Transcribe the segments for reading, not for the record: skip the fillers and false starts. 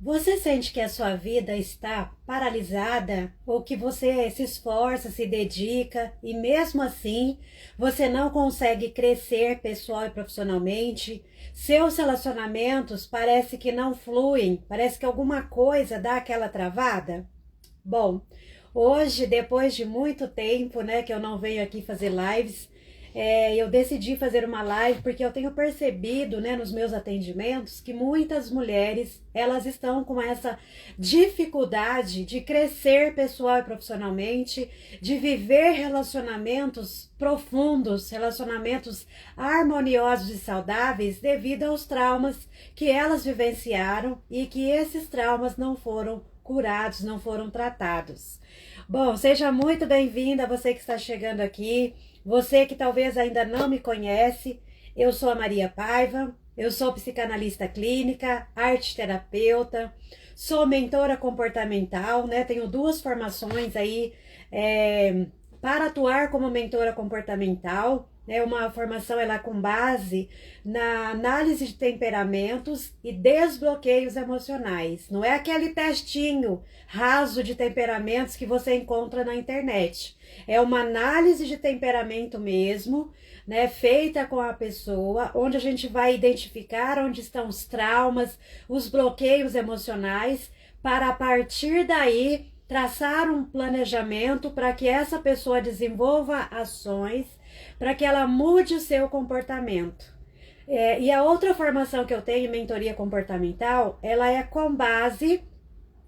Você sente que a sua vida está paralisada ou que você se esforça, se dedica e mesmo assim você não consegue crescer pessoal e profissionalmente? Seus relacionamentos parece que não fluem, parece que alguma coisa dá aquela travada? Bom, hoje, depois de muito tempo, né, que eu não venho aqui fazer lives, eu decidi fazer uma live porque eu tenho percebido, né, nos meus atendimentos que muitas mulheres, elas estão com essa dificuldade de crescer pessoal e profissionalmente, de viver relacionamentos profundos, relacionamentos harmoniosos e saudáveis devido aos traumas que elas vivenciaram e que esses traumas não foram curados, não foram tratados. Bom, seja muito bem-vinda você que está chegando aqui, você que talvez ainda não me conhece. Eu sou a Maria Paiva, eu sou psicanalista clínica, arte terapeuta, sou mentora comportamental, né? Tenho duas formações aí para atuar como mentora comportamental. É uma formação ela com base na análise de temperamentos e desbloqueios emocionais. Não é aquele testinho raso de temperamentos que você encontra na internet. É uma análise de temperamento mesmo, né, feita com a pessoa, onde a gente vai identificar onde estão os traumas, os bloqueios emocionais, para a partir daí traçar um planejamento para que essa pessoa desenvolva ações, para que ela mude o seu comportamento. E a outra formação que eu tenho, mentoria comportamental, ela é com base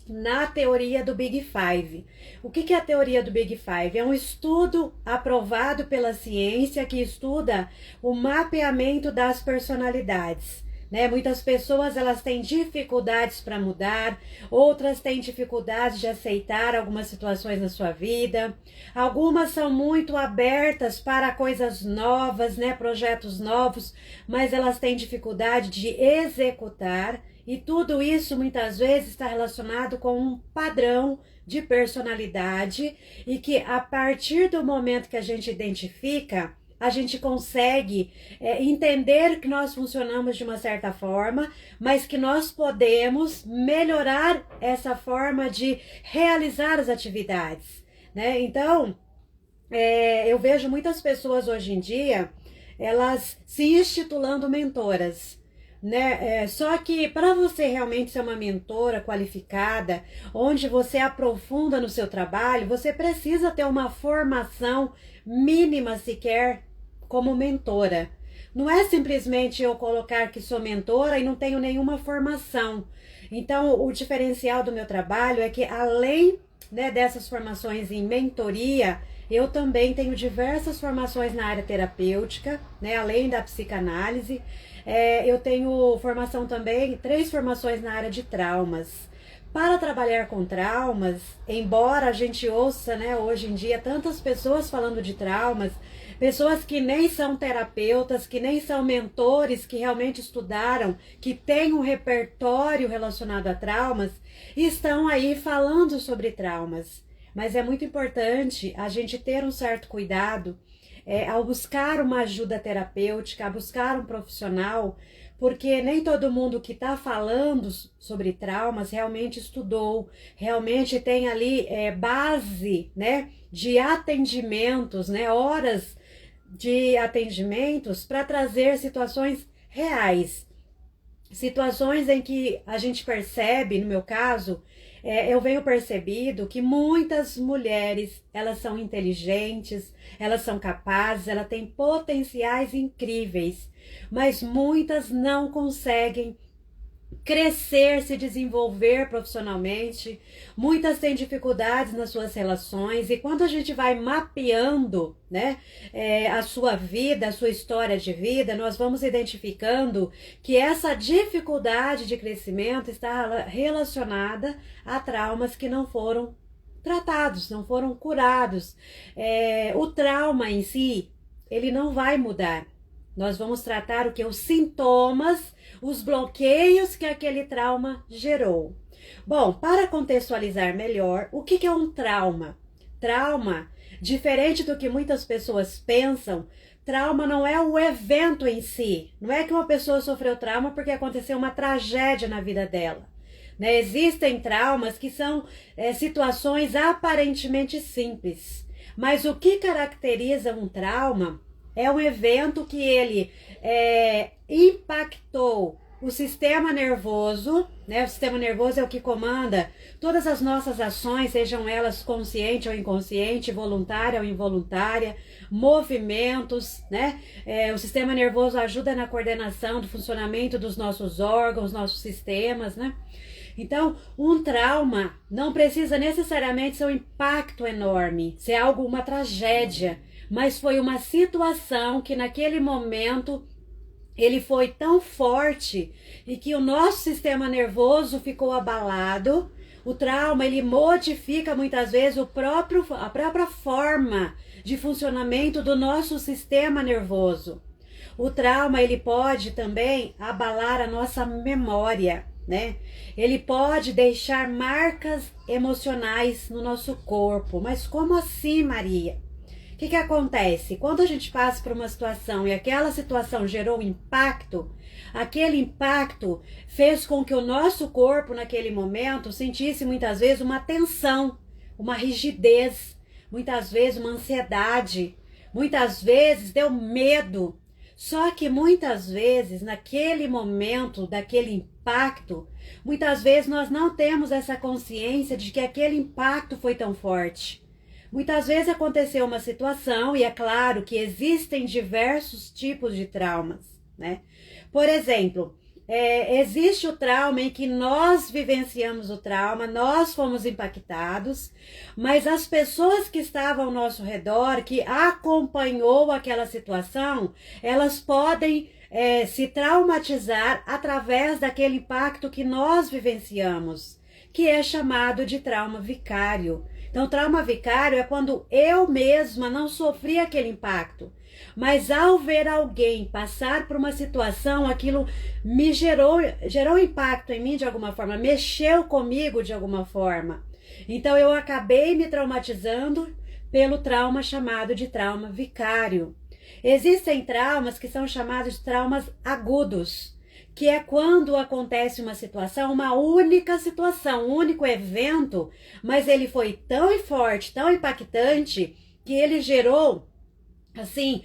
na teoria do Big Five. O que é a teoria do Big Five? É um estudo aprovado pela ciência que estuda o mapeamento das personalidades. Né? Muitas pessoas elas têm dificuldades para mudar, outras têm dificuldades de aceitar algumas situações na sua vida, algumas são muito abertas para coisas novas, né? Projetos novos, mas elas têm dificuldade de executar, e tudo isso muitas vezes está relacionado com um padrão de personalidade e que a partir do momento que a gente identifica, a gente consegue entender que nós funcionamos de uma certa forma, mas que nós podemos melhorar essa forma de realizar as atividades, né? Então, eu vejo muitas pessoas hoje em dia, elas se intitulando mentoras, né? Só que para você realmente ser uma mentora qualificada, onde você aprofunda no seu trabalho, você precisa ter uma formação mínima sequer como mentora. Não é simplesmente eu colocar que sou mentora e não tenho nenhuma formação. Então, o diferencial do meu trabalho é que além, né, dessas formações em mentoria, eu também tenho diversas formações na área terapêutica, né, além da psicanálise. Eu tenho formação também, 3 formações na área de traumas. Para trabalhar com traumas, embora a gente ouça, né, hoje em dia tantas pessoas falando de traumas, pessoas que nem são terapeutas, que nem são mentores, que realmente estudaram, que têm um repertório relacionado a traumas, estão aí falando sobre traumas. Mas é muito importante a gente ter um certo cuidado ao buscar uma ajuda terapêutica, a buscar um profissional, porque nem todo mundo que está falando sobre traumas realmente estudou, realmente tem ali base, né, de atendimentos, né, horas de atendimentos para trazer situações reais, situações em que a gente percebe, no meu caso, eu venho percebido que muitas mulheres, elas são inteligentes, elas são capazes, elas têm potenciais incríveis, mas muitas não conseguem crescer, se desenvolver profissionalmente, muitas têm dificuldades nas suas relações, e quando a gente vai mapeando, né, a sua vida, a sua história de vida, nós vamos identificando que essa dificuldade de crescimento está relacionada a traumas que não foram tratados, não foram curados. O trauma em si, ele não vai mudar. Nós vamos tratar o que? Os sintomas, os bloqueios que aquele trauma gerou. Bom, para contextualizar melhor, o que é um trauma? Trauma, diferente do que muitas pessoas pensam, trauma não é o evento em si. Não é que uma pessoa sofreu trauma porque aconteceu uma tragédia na vida dela. né? Existem traumas que são situações aparentemente simples, mas o que caracteriza um trauma é um evento que ele impactou o sistema nervoso, né? O sistema nervoso é o que comanda todas as nossas ações, sejam elas consciente ou inconsciente, voluntária ou involuntária, movimentos, né? O sistema nervoso ajuda na coordenação do funcionamento dos nossos órgãos, nossos sistemas, né? Então, um trauma não precisa necessariamente ser um impacto enorme, ser uma tragédia, mas foi uma situação que naquele momento ele foi tão forte e que o nosso sistema nervoso ficou abalado. O trauma, ele modifica muitas vezes a própria forma de funcionamento do nosso sistema nervoso. O trauma, ele pode também abalar a nossa memória, né? Ele pode deixar marcas emocionais no nosso corpo. Mas como assim, Maria? O que acontece? Quando a gente passa por uma situação e aquela situação gerou um impacto, aquele impacto fez com que o nosso corpo naquele momento sentisse muitas vezes uma tensão, uma rigidez, muitas vezes uma ansiedade, muitas vezes deu medo. Só que muitas vezes naquele momento daquele impacto, muitas vezes nós não temos essa consciência de que aquele impacto foi tão forte. Muitas vezes aconteceu uma situação, e é claro que existem diversos tipos de traumas, né? Por exemplo, existe o trauma em que nós vivenciamos o trauma, nós fomos impactados, mas as pessoas que estavam ao nosso redor, que acompanhou aquela situação, elas podem se traumatizar através daquele impacto que nós vivenciamos, que é chamado de trauma vicário. Então, trauma vicário é quando eu mesma não sofri aquele impacto, mas ao ver alguém passar por uma situação, aquilo me gerou impacto em mim de alguma forma, mexeu comigo de alguma forma. Então, eu acabei me traumatizando pelo trauma chamado de trauma vicário. Existem traumas que são chamados de traumas agudos, que é quando acontece uma situação, uma única situação, um único evento, mas ele foi tão forte, tão impactante, que ele gerou, assim,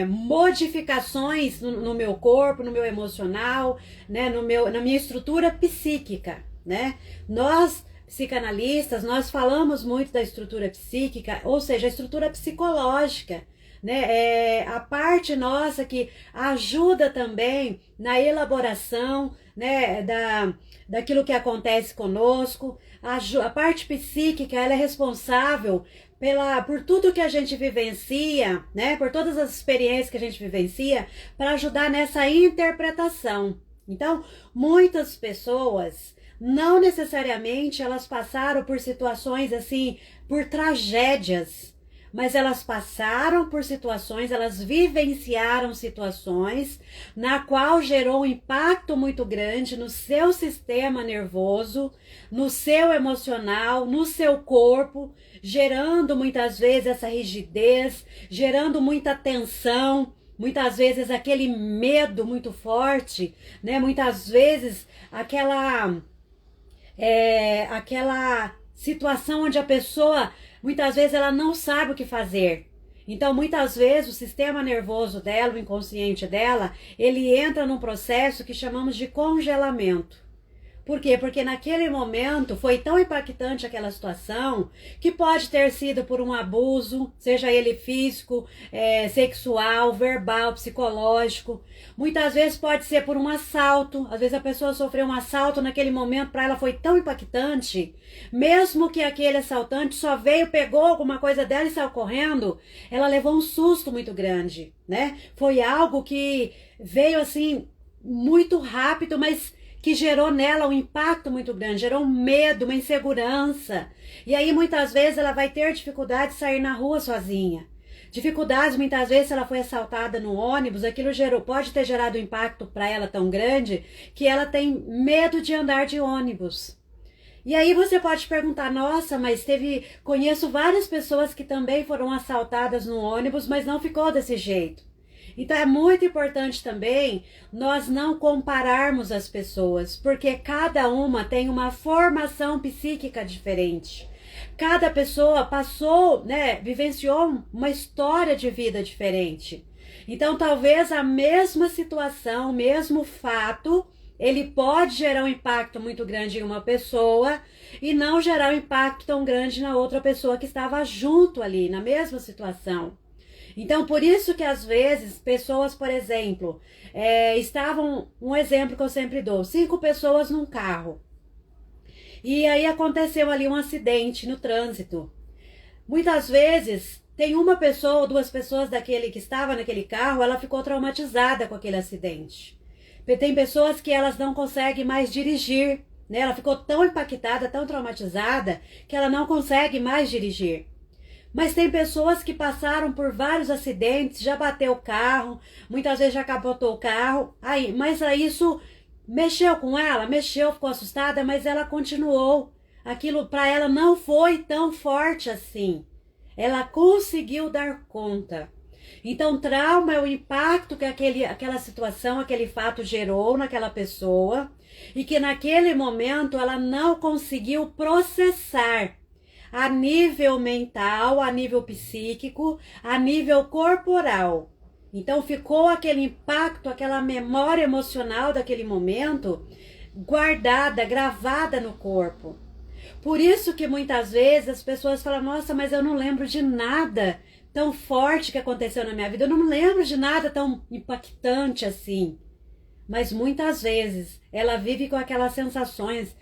modificações no meu corpo, no meu emocional, né, na minha estrutura psíquica, né? Nós, psicanalistas, nós falamos muito da estrutura psíquica, ou seja, a estrutura psicológica, né? A parte nossa que ajuda também na elaboração, né, daquilo que acontece conosco. A parte psíquica, ela é responsável por tudo que a gente vivencia, né, por todas as experiências que a gente vivencia, para ajudar nessa interpretação. Então, muitas pessoas, não necessariamente elas passaram por situações assim, por tragédias, mas elas passaram por situações, elas vivenciaram situações na qual gerou um impacto muito grande no seu sistema nervoso, no seu emocional, no seu corpo, gerando muitas vezes essa rigidez, gerando muita tensão, muitas vezes aquele medo muito forte, né? Muitas vezes aquela situação onde a pessoa, muitas vezes ela não sabe o que fazer. Então, muitas vezes o sistema nervoso dela, o inconsciente dela, ele entra num processo que chamamos de congelamento. Por quê? Porque naquele momento foi tão impactante aquela situação que pode ter sido por um abuso, seja ele físico, sexual, verbal, psicológico. Muitas vezes pode ser por um assalto. Às vezes a pessoa sofreu um assalto naquele momento, para ela foi tão impactante, mesmo que aquele assaltante só veio, pegou alguma coisa dela e saiu correndo, ela levou um susto muito grande, né? Foi algo que veio assim muito rápido, mas que gerou nela um impacto muito grande, gerou um medo, uma insegurança. E aí muitas vezes ela vai ter dificuldade de sair na rua sozinha. Dificuldades, muitas vezes, se ela foi assaltada no ônibus, aquilo pode ter gerado um impacto para ela tão grande que ela tem medo de andar de ônibus. E aí você pode perguntar, nossa, mas conheço várias pessoas que também foram assaltadas no ônibus, mas não ficou desse jeito. Então é muito importante também nós não compararmos as pessoas, porque cada uma tem uma formação psíquica diferente. Cada pessoa passou, né, vivenciou uma história de vida diferente. Então talvez a mesma situação, o mesmo fato, ele pode gerar um impacto muito grande em uma pessoa e não gerar um impacto tão grande na outra pessoa que estava junto ali, na mesma situação. Então, por isso que às vezes pessoas, por exemplo, estavam, um exemplo que eu sempre dou, 5 pessoas num carro. E aí aconteceu ali um acidente no trânsito. Muitas vezes tem uma pessoa ou 2 pessoas daquele que estava naquele carro, ela ficou traumatizada com aquele acidente. Tem pessoas que elas não conseguem mais dirigir, né? Ela ficou tão impactada, tão traumatizada, que ela não consegue mais dirigir. Mas tem pessoas que passaram por vários acidentes, já bateu o carro, muitas vezes já capotou o carro, mas aí isso mexeu com ela, mexeu, ficou assustada, mas ela continuou. Aquilo para ela não foi tão forte assim. Ela conseguiu dar conta. Então, trauma é o impacto que aquela situação, aquele fato gerou naquela pessoa e que naquele momento ela não conseguiu processar a nível mental, a nível psíquico, a nível corporal. Então, ficou aquele impacto, aquela memória emocional daquele momento guardada, gravada no corpo. Por isso que muitas vezes as pessoas falam, nossa, mas eu não lembro de nada tão forte que aconteceu na minha vida, eu não lembro de nada tão impactante assim. Mas muitas vezes ela vive com aquelas sensações,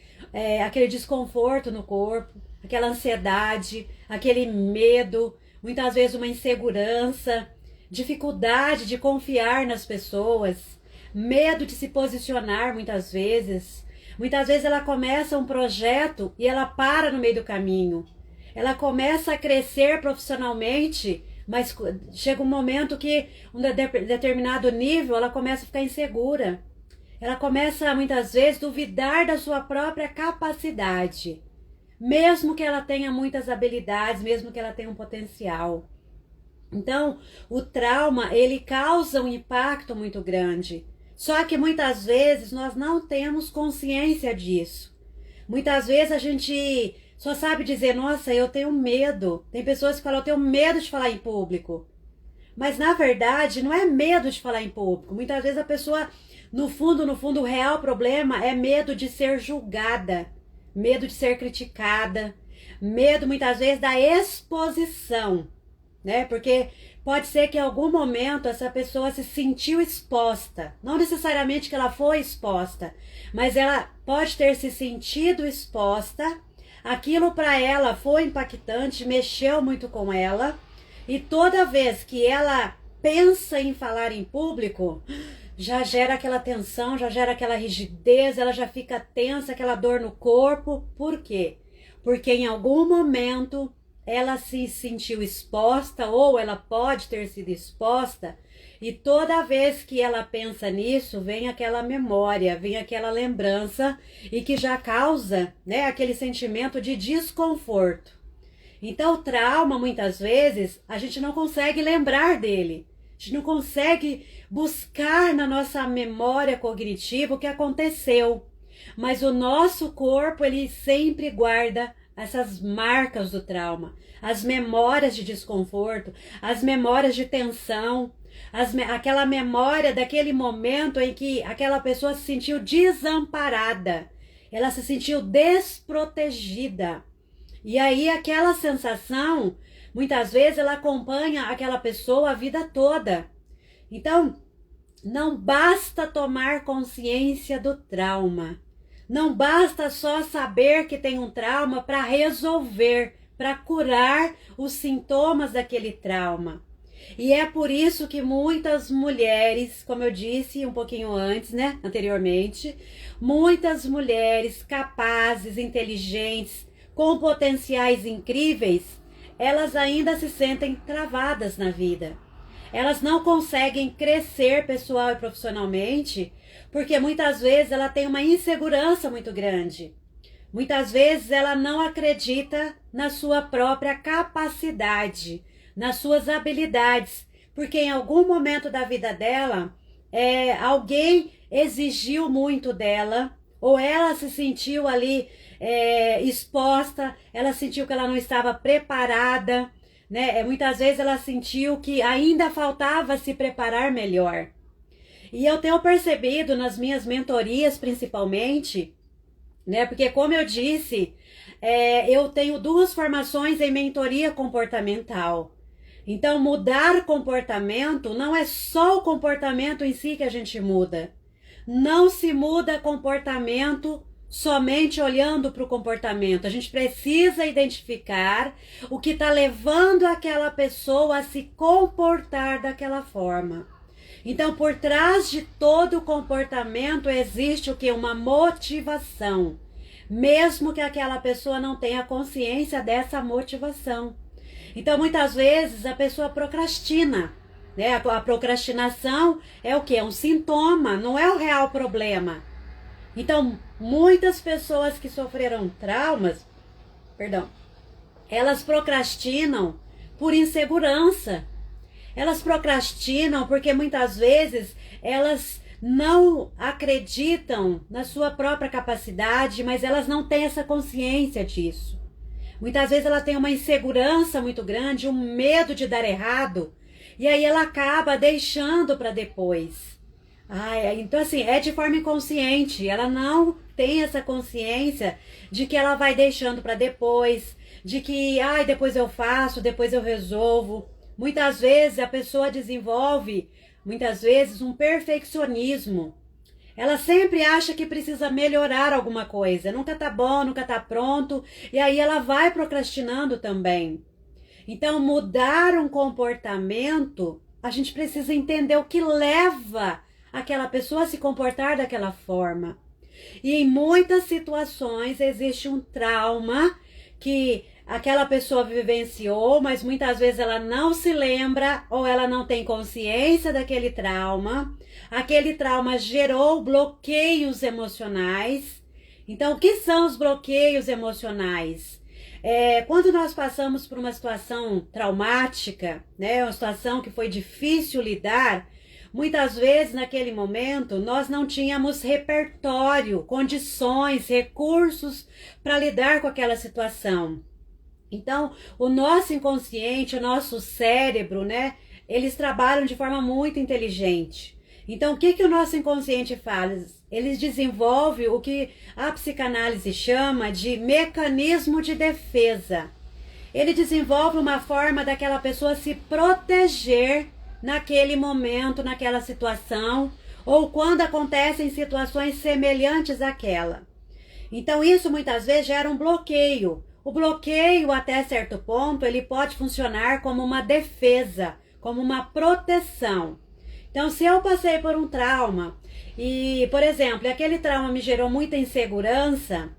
aquele desconforto no corpo, aquela ansiedade, aquele medo, muitas vezes uma insegurança, dificuldade de confiar nas pessoas, medo de se posicionar muitas vezes. Muitas vezes ela começa um projeto e ela para no meio do caminho. Ela começa a crescer profissionalmente, mas chega um momento que um determinado nível ela começa a ficar insegura. Ela começa muitas vezes a duvidar da sua própria capacidade, mesmo que ela tenha muitas habilidades, mesmo que ela tenha um potencial. Então, o trauma, ele causa um impacto muito grande. Só que muitas vezes nós não temos consciência disso. Muitas vezes a gente só sabe dizer, nossa, eu tenho medo. Tem pessoas que falam, eu tenho medo de falar em público. Mas na verdade não é medo de falar em público. Muitas vezes a pessoa, no fundo, o real problema é medo de ser julgada, medo de ser criticada, medo muitas vezes da exposição, né? Porque pode ser que em algum momento essa pessoa se sentiu exposta. Não necessariamente que ela foi exposta, mas ela pode ter se sentido exposta. Aquilo para ela foi impactante, mexeu muito com ela. E toda vez que ela pensa em falar em público, já gera aquela tensão, já gera aquela rigidez, ela já fica tensa, aquela dor no corpo. Por quê? Porque em algum momento ela se sentiu exposta ou ela pode ter sido exposta e toda vez que ela pensa nisso, vem aquela memória, vem aquela lembrança e que já causa, né, aquele sentimento de desconforto. Então o trauma, muitas vezes, a gente não consegue lembrar dele. A gente não consegue buscar na nossa memória cognitiva o que aconteceu. Mas o nosso corpo, ele sempre guarda essas marcas do trauma, as memórias de desconforto, as memórias de tensão, aquela memória daquele momento em que aquela pessoa se sentiu desamparada, ela se sentiu desprotegida. E aí aquela sensação, muitas vezes ela acompanha aquela pessoa a vida toda. Então, não basta tomar consciência do trauma. Não basta só saber que tem um trauma para resolver, para curar os sintomas daquele trauma. E é por isso que muitas mulheres, como eu disse um pouquinho antes, né, anteriormente, muitas mulheres capazes, inteligentes, com potenciais incríveis, elas ainda se sentem travadas na vida. Elas não conseguem crescer pessoal e profissionalmente, porque muitas vezes ela tem uma insegurança muito grande. Muitas vezes ela não acredita na sua própria capacidade, nas suas habilidades, porque em algum momento da vida dela, alguém exigiu muito dela, ou ela se sentiu ali exposta, ela sentiu que ela não estava preparada, né? Muitas vezes ela sentiu que ainda faltava se preparar melhor. E eu tenho percebido nas minhas mentorias, principalmente, né? Porque como eu disse, eu tenho 2 formações em mentoria comportamental. Então, mudar comportamento não é só o comportamento em si que a gente muda. Não se muda comportamento somente olhando para o comportamento. A gente precisa identificar o que está levando aquela pessoa a se comportar daquela forma. Então, por trás de todo o comportamento existe o que? Uma motivação. Mesmo que aquela pessoa não tenha consciência dessa motivação. Então, muitas vezes a pessoa procrastina, né? A procrastinação é o quê? É um sintoma, não é o real problema. Então, muitas pessoas que sofreram traumas, elas procrastinam por insegurança. Elas procrastinam porque muitas vezes elas não acreditam na sua própria capacidade, mas elas não têm essa consciência disso. Muitas vezes ela tem uma insegurança muito grande, um medo de dar errado, e aí ela acaba deixando para depois. Então assim, é de forma inconsciente, ela não tem essa consciência de que ela vai deixando para depois, de que depois eu faço, depois eu resolvo. Muitas vezes a pessoa desenvolve, um perfeccionismo. Ela sempre acha que precisa melhorar alguma coisa, nunca tá bom, nunca tá pronto, e aí ela vai procrastinando também. Então, mudar um comportamento, a gente precisa entender o que leva aquela pessoa a se comportar daquela forma. E em muitas situações existe um trauma que aquela pessoa vivenciou, mas muitas vezes ela não se lembra ou ela não tem consciência daquele trauma. Aquele trauma gerou bloqueios emocionais. Então, o que são os bloqueios emocionais? Quando nós passamos por uma situação traumática, né, uma situação que foi difícil lidar, muitas vezes naquele momento nós não tínhamos repertório, condições, recursos para lidar com aquela situação. Então, o nosso inconsciente, o nosso cérebro, né, eles trabalham de forma muito inteligente. Então, o que o nosso inconsciente faz? Eles desenvolvem o que a psicanálise chama de mecanismo de defesa. Ele desenvolve uma forma daquela pessoa se proteger naquele momento, naquela situação, ou quando acontecem situações semelhantes àquela. Então, isso muitas vezes gera um bloqueio. O bloqueio, até certo ponto, ele pode funcionar como uma defesa, como uma proteção. Então, se eu passei por um trauma e, por exemplo, aquele trauma me gerou muita insegurança,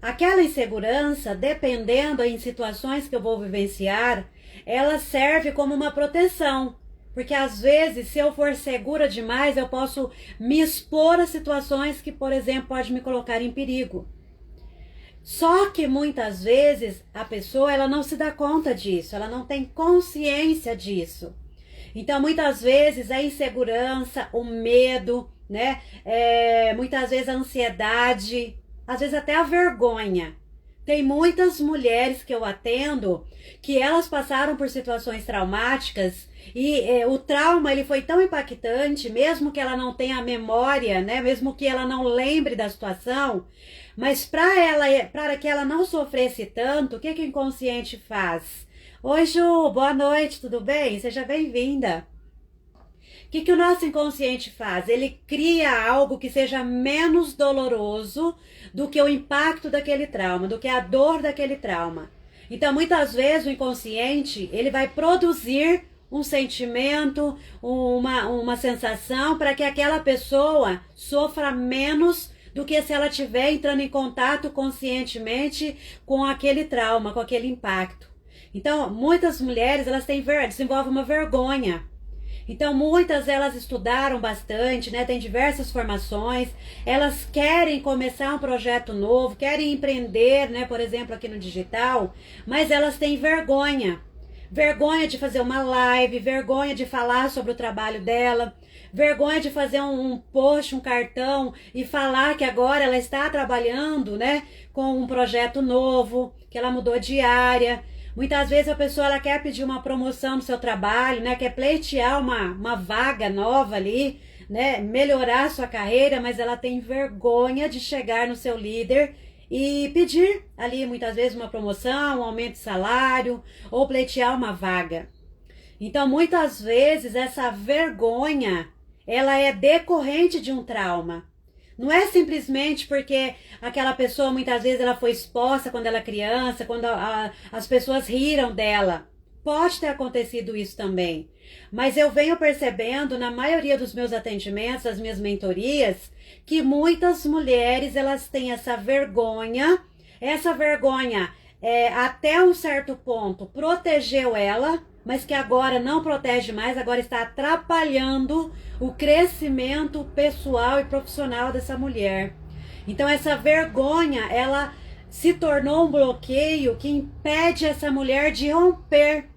aquela insegurança, dependendo em situações que eu vou vivenciar, ela serve como uma proteção. Porque às vezes, se eu for segura demais, eu posso me expor a situações que, por exemplo, pode me colocar em perigo. Só que muitas vezes a pessoa ela não se dá conta disso, ela não tem consciência disso. Então muitas vezes a insegurança, o medo, né? Muitas vezes a ansiedade, às vezes até a vergonha. Tem muitas mulheres que eu atendo que elas passaram por situações traumáticas e o trauma ele foi tão impactante, mesmo que ela não tenha a memória, né? Mesmo que ela não lembre da situação, mas para que ela não sofresse tanto, o que o inconsciente faz? Oi, Ju, boa noite, tudo bem? Seja bem-vinda. O que o nosso inconsciente faz? Ele cria algo que seja menos doloroso do que o impacto daquele trauma, do que a dor daquele trauma. Então, muitas vezes o inconsciente, ele vai produzir um sentimento, uma sensação para que aquela pessoa sofra menos do que se ela estiver entrando em contato conscientemente com aquele trauma, com aquele impacto. Então, muitas mulheres, elas desenvolvem uma vergonha. Então, muitas elas estudaram bastante, né? Tem diversas formações, elas querem começar um projeto novo, querem empreender, né? Por exemplo, aqui no digital, mas elas têm vergonha. vergonha de fazer uma live, vergonha de falar sobre o trabalho dela, vergonha de fazer um post, um cartão e falar que agora ela está trabalhando, né, com um projeto novo, que ela mudou de área. Muitas vezes a pessoa ela quer pedir uma promoção no seu trabalho, né, quer pleitear uma vaga nova ali, né, melhorar a sua carreira, mas ela tem vergonha de chegar no seu líder e pedir ali muitas vezes uma promoção, um aumento de salário ou pleitear uma vaga. Então muitas vezes essa vergonha ela é decorrente de um trauma. Não é simplesmente porque aquela pessoa muitas vezes ela foi exposta quando ela era criança, quando as pessoas riram dela. Pode ter acontecido isso também. Mas eu venho percebendo na maioria dos meus atendimentos, das minhas mentorias, que muitas mulheres elas têm essa vergonha até um certo ponto protegeu ela, mas que agora não protege mais, agora está atrapalhando o crescimento pessoal e profissional dessa mulher. Então essa vergonha, ela se tornou um bloqueio que impede essa mulher de romper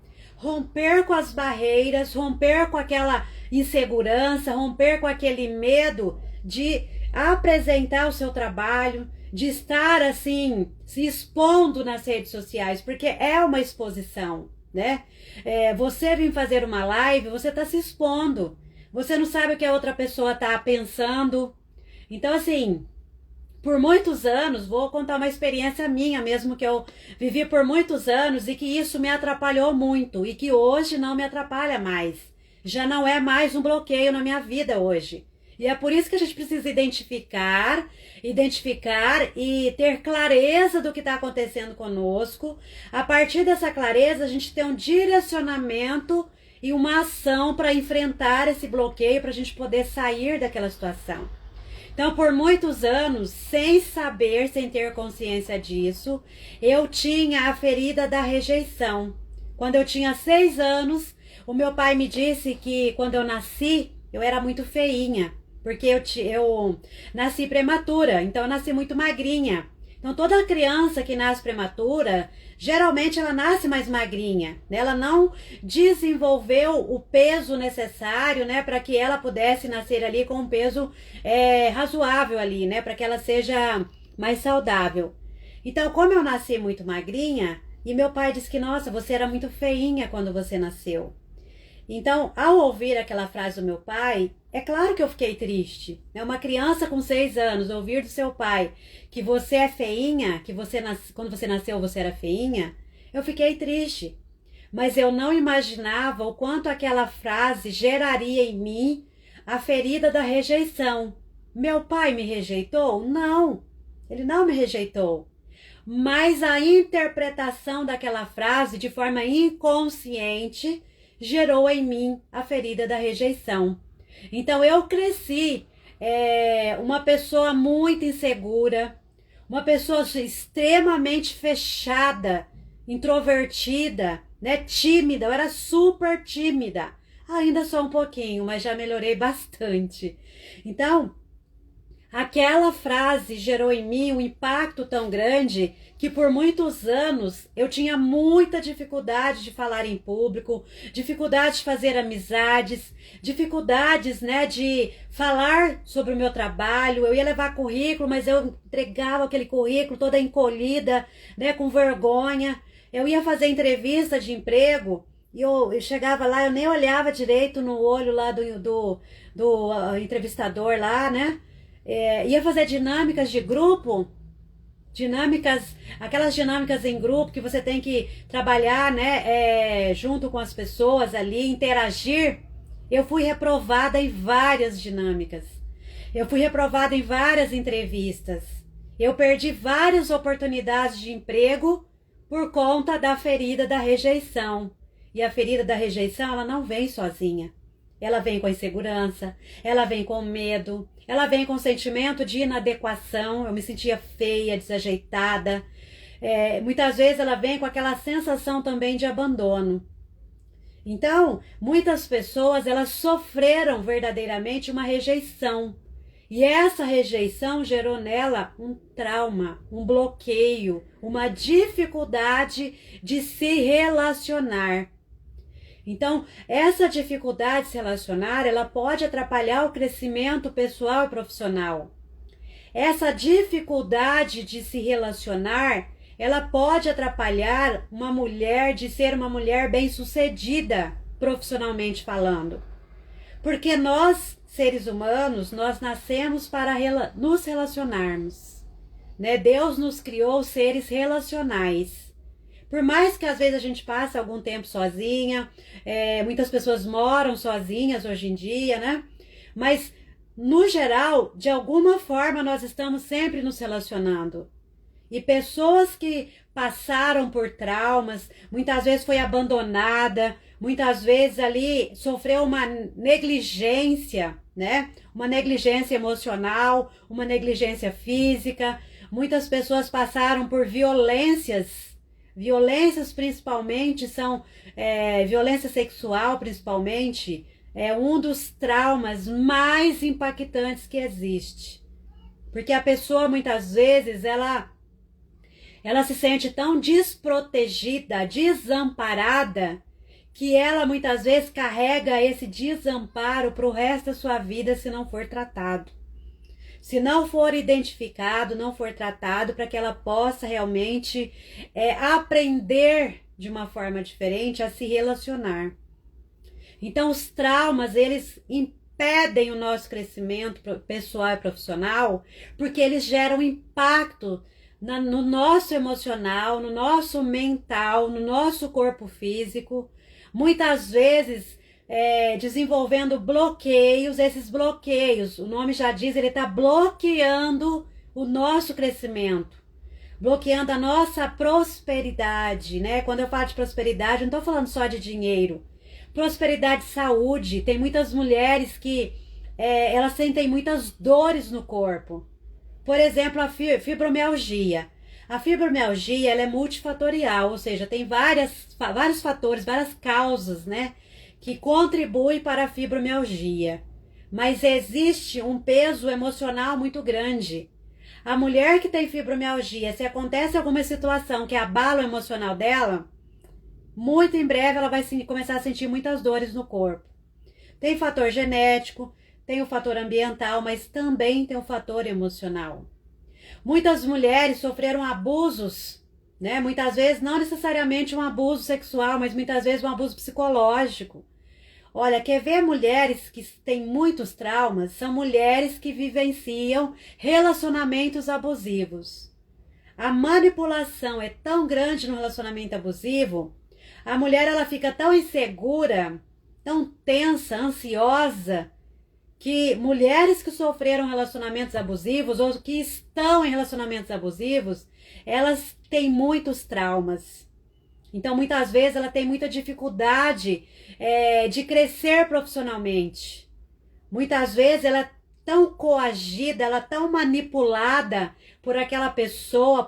com as barreiras, romper com aquela insegurança, romper com aquele medo de apresentar o seu trabalho, de estar assim, se expondo nas redes sociais, porque é uma exposição, né? Você vir fazer uma live, você está se expondo, você não sabe o que a outra pessoa está pensando. Então assim, por muitos anos, vou contar uma experiência minha mesmo, que eu vivi por muitos anos e que isso me atrapalhou muito e que hoje não me atrapalha mais. Já não é mais um bloqueio na minha vida hoje. E é por isso que a gente precisa identificar e ter clareza do que está acontecendo conosco. A partir dessa clareza, a gente tem um direcionamento e uma ação para enfrentar esse bloqueio, para a gente poder sair daquela situação. Então, por muitos anos, sem saber, sem ter consciência disso, eu tinha a ferida da rejeição. Quando eu tinha 6 anos, o meu pai me disse que quando eu nasci, eu era muito feinha, porque eu nasci prematura, então eu nasci muito magrinha. Então, toda criança que nasce prematura, geralmente ela nasce mais magrinha, né? Ela não desenvolveu o peso necessário, né, para que ela pudesse nascer ali com um peso razoável ali, né, para que ela seja mais saudável. Então, como eu nasci muito magrinha, e meu pai disse que, nossa, você era muito feinha quando você nasceu. Então, ao ouvir aquela frase do meu pai, é claro que eu fiquei triste. Uma criança com 6 anos ouvir do seu pai que você é feinha, que quando você nasceu você era feinha, eu fiquei triste. Mas eu não imaginava o quanto aquela frase geraria em mim a ferida da rejeição. Meu pai me rejeitou? Não, ele não me rejeitou. Mas a interpretação daquela frase de forma inconsciente gerou em mim a ferida da rejeição. Então eu cresci uma pessoa muito insegura, uma pessoa extremamente fechada, introvertida, né, tímida. Eu era super tímida, ainda só um pouquinho, mas já melhorei bastante. Então aquela frase gerou em mim um impacto tão grande que por muitos anos eu tinha muita dificuldade de falar em público, dificuldade de fazer amizades, dificuldades, né, de falar sobre o meu trabalho. Eu ia levar currículo, mas eu entregava aquele currículo toda encolhida, né, com vergonha. Eu ia fazer entrevista de emprego e eu chegava lá, eu nem olhava direito no olho lá do entrevistador lá, né? Ia fazer dinâmicas de grupo, aquelas dinâmicas em grupo que você tem que trabalhar, né, junto com as pessoas ali, interagir. Eu fui reprovada em várias dinâmicas, eu fui reprovada em várias entrevistas, eu perdi várias oportunidades de emprego por conta da ferida da rejeição. E a ferida da rejeição, ela não vem sozinha. Ela vem com insegurança, ela vem com medo, ela vem com sentimento de inadequação. Eu me sentia feia, desajeitada. Muitas vezes ela vem com aquela sensação também de abandono. Então, muitas pessoas, elas sofreram verdadeiramente uma rejeição. E essa rejeição gerou nela um trauma, um bloqueio, uma dificuldade de se relacionar. Então, essa dificuldade de se relacionar, ela pode atrapalhar o crescimento pessoal e profissional. Essa dificuldade de se relacionar, ela pode atrapalhar uma mulher de ser uma mulher bem-sucedida, profissionalmente falando. Porque nós, seres humanos, nós nascemos para nos relacionarmos, né? Deus nos criou seres relacionais. Por mais que às vezes a gente passe algum tempo sozinha, muitas pessoas moram sozinhas hoje em dia, né? Mas, no geral, de alguma forma, nós estamos sempre nos relacionando. E pessoas que passaram por traumas, muitas vezes foi abandonada, muitas vezes ali sofreu uma negligência, né? Uma negligência emocional, uma negligência física. Muitas pessoas passaram por violências. Violências principalmente são violência sexual, principalmente, é um dos traumas mais impactantes que existe. Porque a pessoa muitas vezes ela se sente tão desprotegida, desamparada, que ela muitas vezes carrega esse desamparo para o resto da sua vida se não for tratado. Se não for identificado, não for tratado, para que ela possa realmente aprender de uma forma diferente a se relacionar. Então, os traumas, eles impedem o nosso crescimento pessoal e profissional, porque eles geram impacto no nosso emocional, no nosso mental, no nosso corpo físico, muitas vezes desenvolvendo bloqueios. Esses bloqueios, o nome já diz, ele está bloqueando o nosso crescimento, bloqueando a nossa prosperidade, né? Quando eu falo de prosperidade, eu não estou falando só de dinheiro, prosperidade, saúde. Tem muitas mulheres que elas sentem muitas dores no corpo. Por exemplo, a fibromialgia. A fibromialgia, ela é multifatorial, ou seja, tem vários fatores, várias causas, né, que contribuem para a fibromialgia. Mas existe um peso emocional muito grande. A mulher que tem fibromialgia, se acontece alguma situação que abala o emocional dela, muito em breve ela vai começar a sentir muitas dores no corpo. Tem fator genético, tem o fator ambiental, mas também tem o fator emocional. Muitas mulheres sofreram abusos, né? Muitas vezes não necessariamente um abuso sexual, mas muitas vezes um abuso psicológico. Olha, quer ver mulheres que têm muitos traumas? São mulheres que vivenciam relacionamentos abusivos. A manipulação é tão grande no relacionamento abusivo, a mulher ela fica tão insegura, tão tensa, ansiosa, que mulheres que sofreram relacionamentos abusivos ou que estão em relacionamentos abusivos, elas têm muitos traumas. Então, muitas vezes, ela tem muita dificuldade de crescer profissionalmente. Muitas vezes, ela é tão coagida, ela é tão manipulada por aquela pessoa,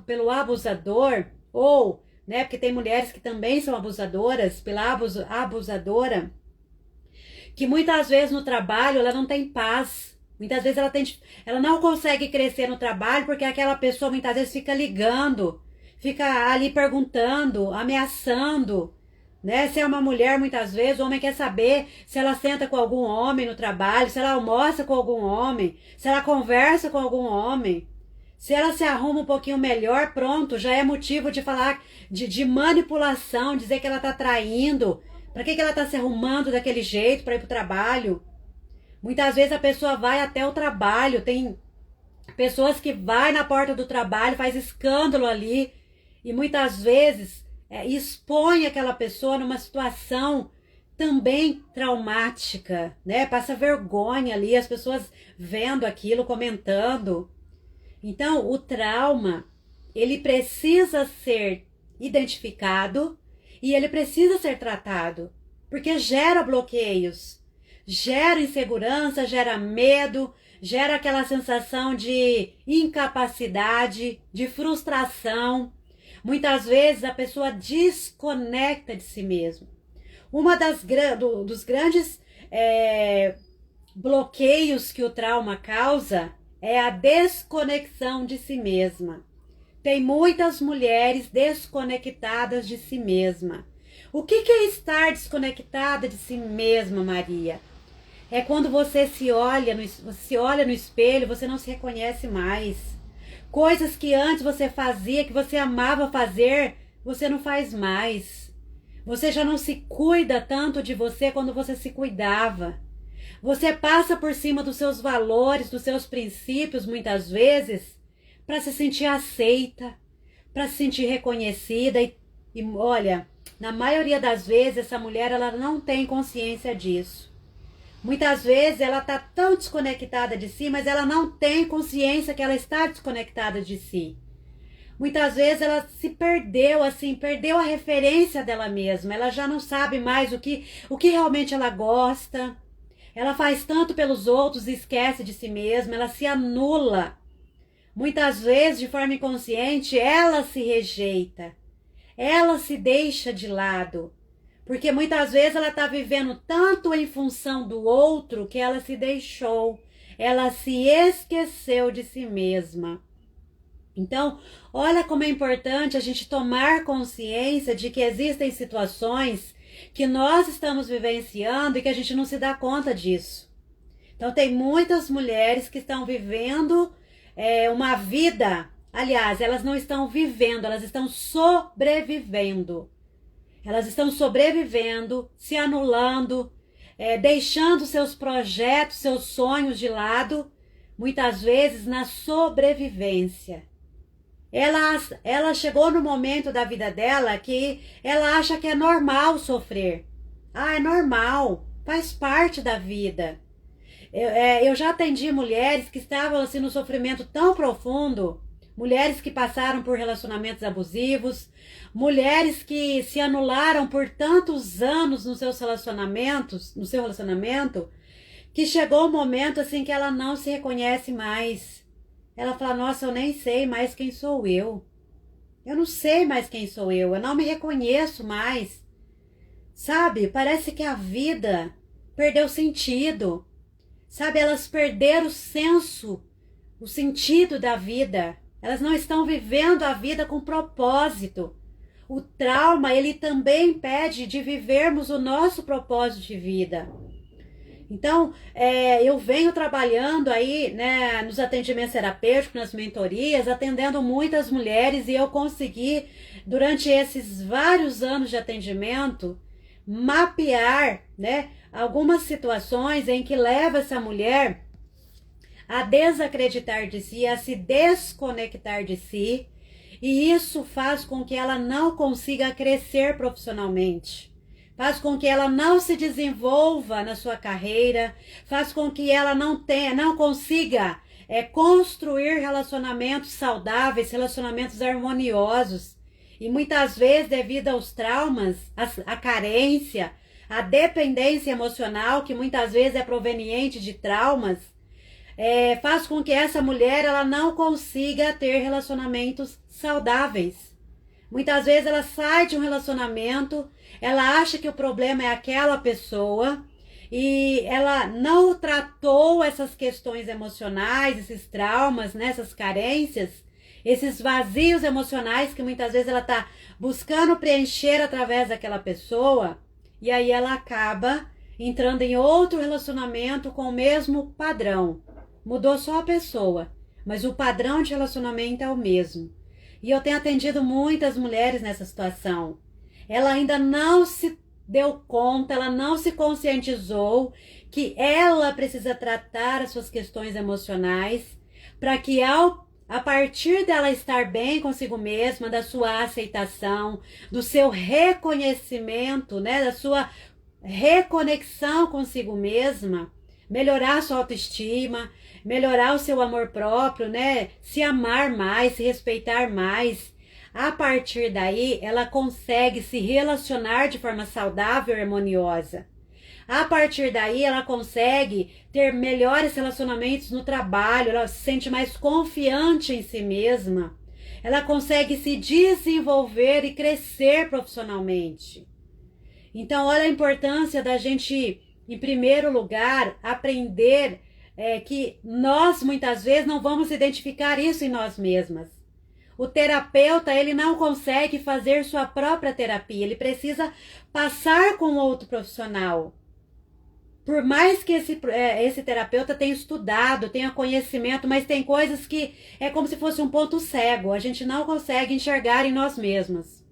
pelo abusador, ou, né, porque tem mulheres que também são abusadoras, pela abusadora, que muitas vezes no trabalho ela não tem paz. Muitas vezes ela não consegue crescer no trabalho porque aquela pessoa muitas vezes fica ligando, fica ali perguntando, ameaçando, né? Se é uma mulher, muitas vezes o homem quer saber se ela senta com algum homem no trabalho, se ela almoça com algum homem, se ela conversa com algum homem. Se ela se arruma um pouquinho melhor, pronto, já é motivo de falar de manipulação, dizer que ela está traindo. Para que ela está se arrumando daquele jeito para ir para o trabalho? Muitas vezes a pessoa vai até o trabalho, tem pessoas que vai na porta do trabalho, faz escândalo ali, e muitas vezes expõe aquela pessoa numa situação também traumática, né? Passa vergonha ali, as pessoas vendo aquilo, comentando. Então, o trauma, ele precisa ser identificado e ele precisa ser tratado, porque gera bloqueios, gera insegurança, gera medo, gera aquela sensação de incapacidade, de frustração. Muitas vezes a pessoa desconecta de si mesma. Dos grandes bloqueios que o trauma causa é a desconexão de si mesma. Tem muitas mulheres desconectadas de si mesma. O que é estar desconectada de si mesma, Maria? É quando você se olha no espelho, você não se reconhece mais. Coisas que antes você fazia, que você amava fazer, você não faz mais. Você já não se cuida tanto de você quando você se cuidava. Você passa por cima dos seus valores, dos seus princípios, muitas vezes, para se sentir aceita, para se sentir reconhecida. E olha, na maioria das vezes, essa mulher ela não tem consciência disso. Muitas vezes ela está tão desconectada de si, mas ela não tem consciência que ela está desconectada de si. Muitas vezes ela se perdeu, assim, perdeu a referência dela mesma. Ela já não sabe mais o que realmente ela gosta. Ela faz tanto pelos outros e esquece de si mesma. Ela se anula. Muitas vezes, de forma inconsciente, ela se rejeita. Ela se deixa de lado. Porque muitas vezes ela está vivendo tanto em função do outro que ela se deixou. Ela se esqueceu de si mesma. Então, olha como é importante a gente tomar consciência de que existem situações que nós estamos vivenciando e que a gente não se dá conta disso. Então, tem muitas mulheres que estão vivendo uma vida, aliás, elas não estão vivendo, elas estão sobrevivendo. Elas estão sobrevivendo, se anulando, deixando seus projetos, seus sonhos de lado, muitas vezes na sobrevivência. Ela chegou no momento da vida dela que ela acha que é normal sofrer. Ah, é normal, faz parte da vida. Eu já atendi mulheres que estavam assim no sofrimento tão profundo, mulheres que passaram por relacionamentos abusivos, mulheres que se anularam por tantos anos nos seus relacionamentos, no seu relacionamento, que chegou um momento assim que ela não se reconhece mais. Ela fala, nossa, eu nem sei mais quem sou eu. Eu não sei mais quem sou eu não me reconheço mais. Sabe, parece que a vida perdeu sentido. Sabe, elas perderam o sentido da vida. Elas não estão vivendo a vida com propósito. O trauma, ele também impede de vivermos o nosso propósito de vida. Então, eu venho trabalhando aí, né, nos atendimentos terapêuticos, nas mentorias, atendendo muitas mulheres e eu consegui, durante esses vários anos de atendimento, mapear, né, algumas situações em que leva essa mulher a desacreditar de si, a se desconectar de si, e isso faz com que ela não consiga crescer profissionalmente. Faz com que ela não se desenvolva na sua carreira, faz com que ela não consiga construir relacionamentos saudáveis, relacionamentos harmoniosos. E muitas vezes, devido aos traumas, a carência, a dependência emocional, que muitas vezes é proveniente de traumas, faz com que essa mulher ela não consiga ter relacionamentos saudáveis. Muitas vezes ela sai de um relacionamento, ela acha que o problema é aquela pessoa e ela não tratou essas questões emocionais, esses traumas, né, essas carências, esses vazios emocionais que muitas vezes ela está buscando preencher através daquela pessoa, e aí ela acaba entrando em outro relacionamento com o mesmo padrão. Mudou só a pessoa, mas o padrão de relacionamento é o mesmo. E eu tenho atendido muitas mulheres nessa situação. Ela ainda não se deu conta, ela não se conscientizou que ela precisa tratar as suas questões emocionais para que a partir dela estar bem consigo mesma, da sua aceitação, do seu reconhecimento, né, da sua reconexão consigo mesma, melhorar a sua autoestima, melhorar o seu amor próprio, né? Se amar mais, se respeitar mais. A partir daí, ela consegue se relacionar de forma saudável e harmoniosa. A partir daí, ela consegue ter melhores relacionamentos no trabalho, ela se sente mais confiante em si mesma. Ela consegue se desenvolver e crescer profissionalmente. Então, olha a importância da gente, em primeiro lugar, aprender que nós muitas vezes não vamos identificar isso em nós mesmas. O terapeuta, ele não consegue fazer sua própria terapia, ele precisa passar com outro profissional. Por mais que esse terapeuta tenha estudado, tenha conhecimento, mas tem coisas que é como se fosse um ponto cego, a gente não consegue enxergar em nós mesmos.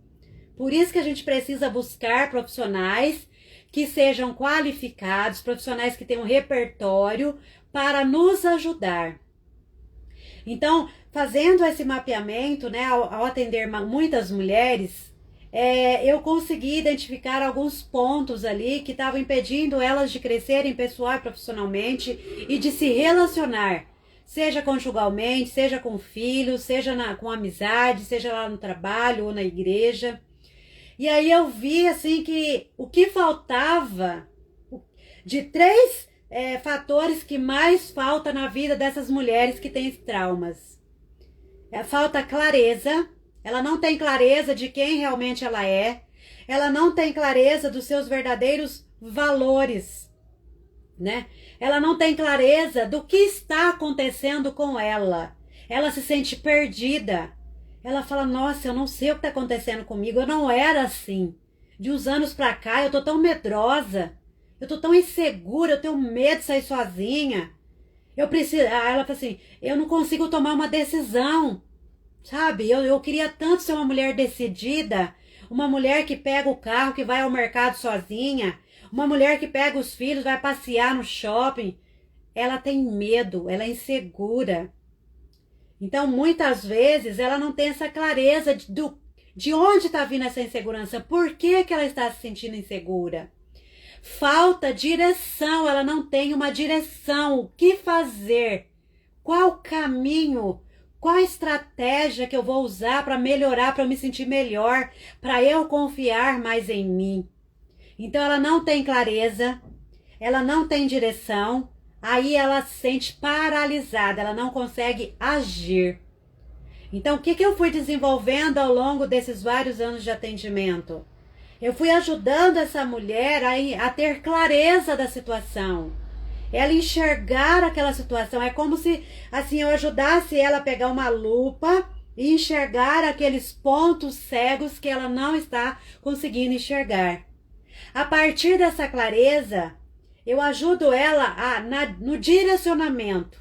Por isso que a gente precisa buscar profissionais que sejam qualificados, profissionais que tenham repertório para nos ajudar. Então, fazendo esse mapeamento, né, ao atender muitas mulheres, eu consegui identificar alguns pontos ali que estavam impedindo elas de crescerem pessoal e profissionalmente e de se relacionar, seja conjugalmente, seja com filhos, seja com amizade, seja lá no trabalho ou na igreja. E aí eu vi assim que o que faltava, de três fatores que mais falta na vida dessas mulheres que têm traumas. Falta clareza, ela não tem clareza de quem realmente ela não tem clareza dos seus verdadeiros valores, né? Ela não tem clareza do que está acontecendo com ela se sente perdida, ela fala, nossa, eu não sei o que está acontecendo comigo, eu não era assim, de uns anos pra cá eu tô tão medrosa, eu tô tão insegura, eu tenho medo de sair sozinha. Eu preciso. Ela fala assim, eu não consigo tomar uma decisão. Sabe? Eu queria tanto ser uma mulher decidida, uma mulher que pega o carro, que vai ao mercado sozinha, uma mulher que pega os filhos, vai passear no shopping. Ela tem medo, ela é insegura. Então, muitas vezes, ela não tem essa clareza de onde está vindo essa insegurança, por que ela está se sentindo insegura. Falta direção, ela não tem uma direção, o que fazer, qual caminho, qual estratégia que eu vou usar para melhorar, para eu me sentir melhor, para eu confiar mais em mim. Então ela não tem clareza, ela não tem direção, aí ela se sente paralisada, ela não consegue agir. Então o que eu fui desenvolvendo ao longo desses vários anos de atendimento? Eu fui ajudando essa mulher a ter clareza da situação. Ela enxergar aquela situação. É como se assim eu ajudasse ela a pegar uma lupa e enxergar aqueles pontos cegos que ela não está conseguindo enxergar. A partir dessa clareza, eu ajudo ela no direcionamento.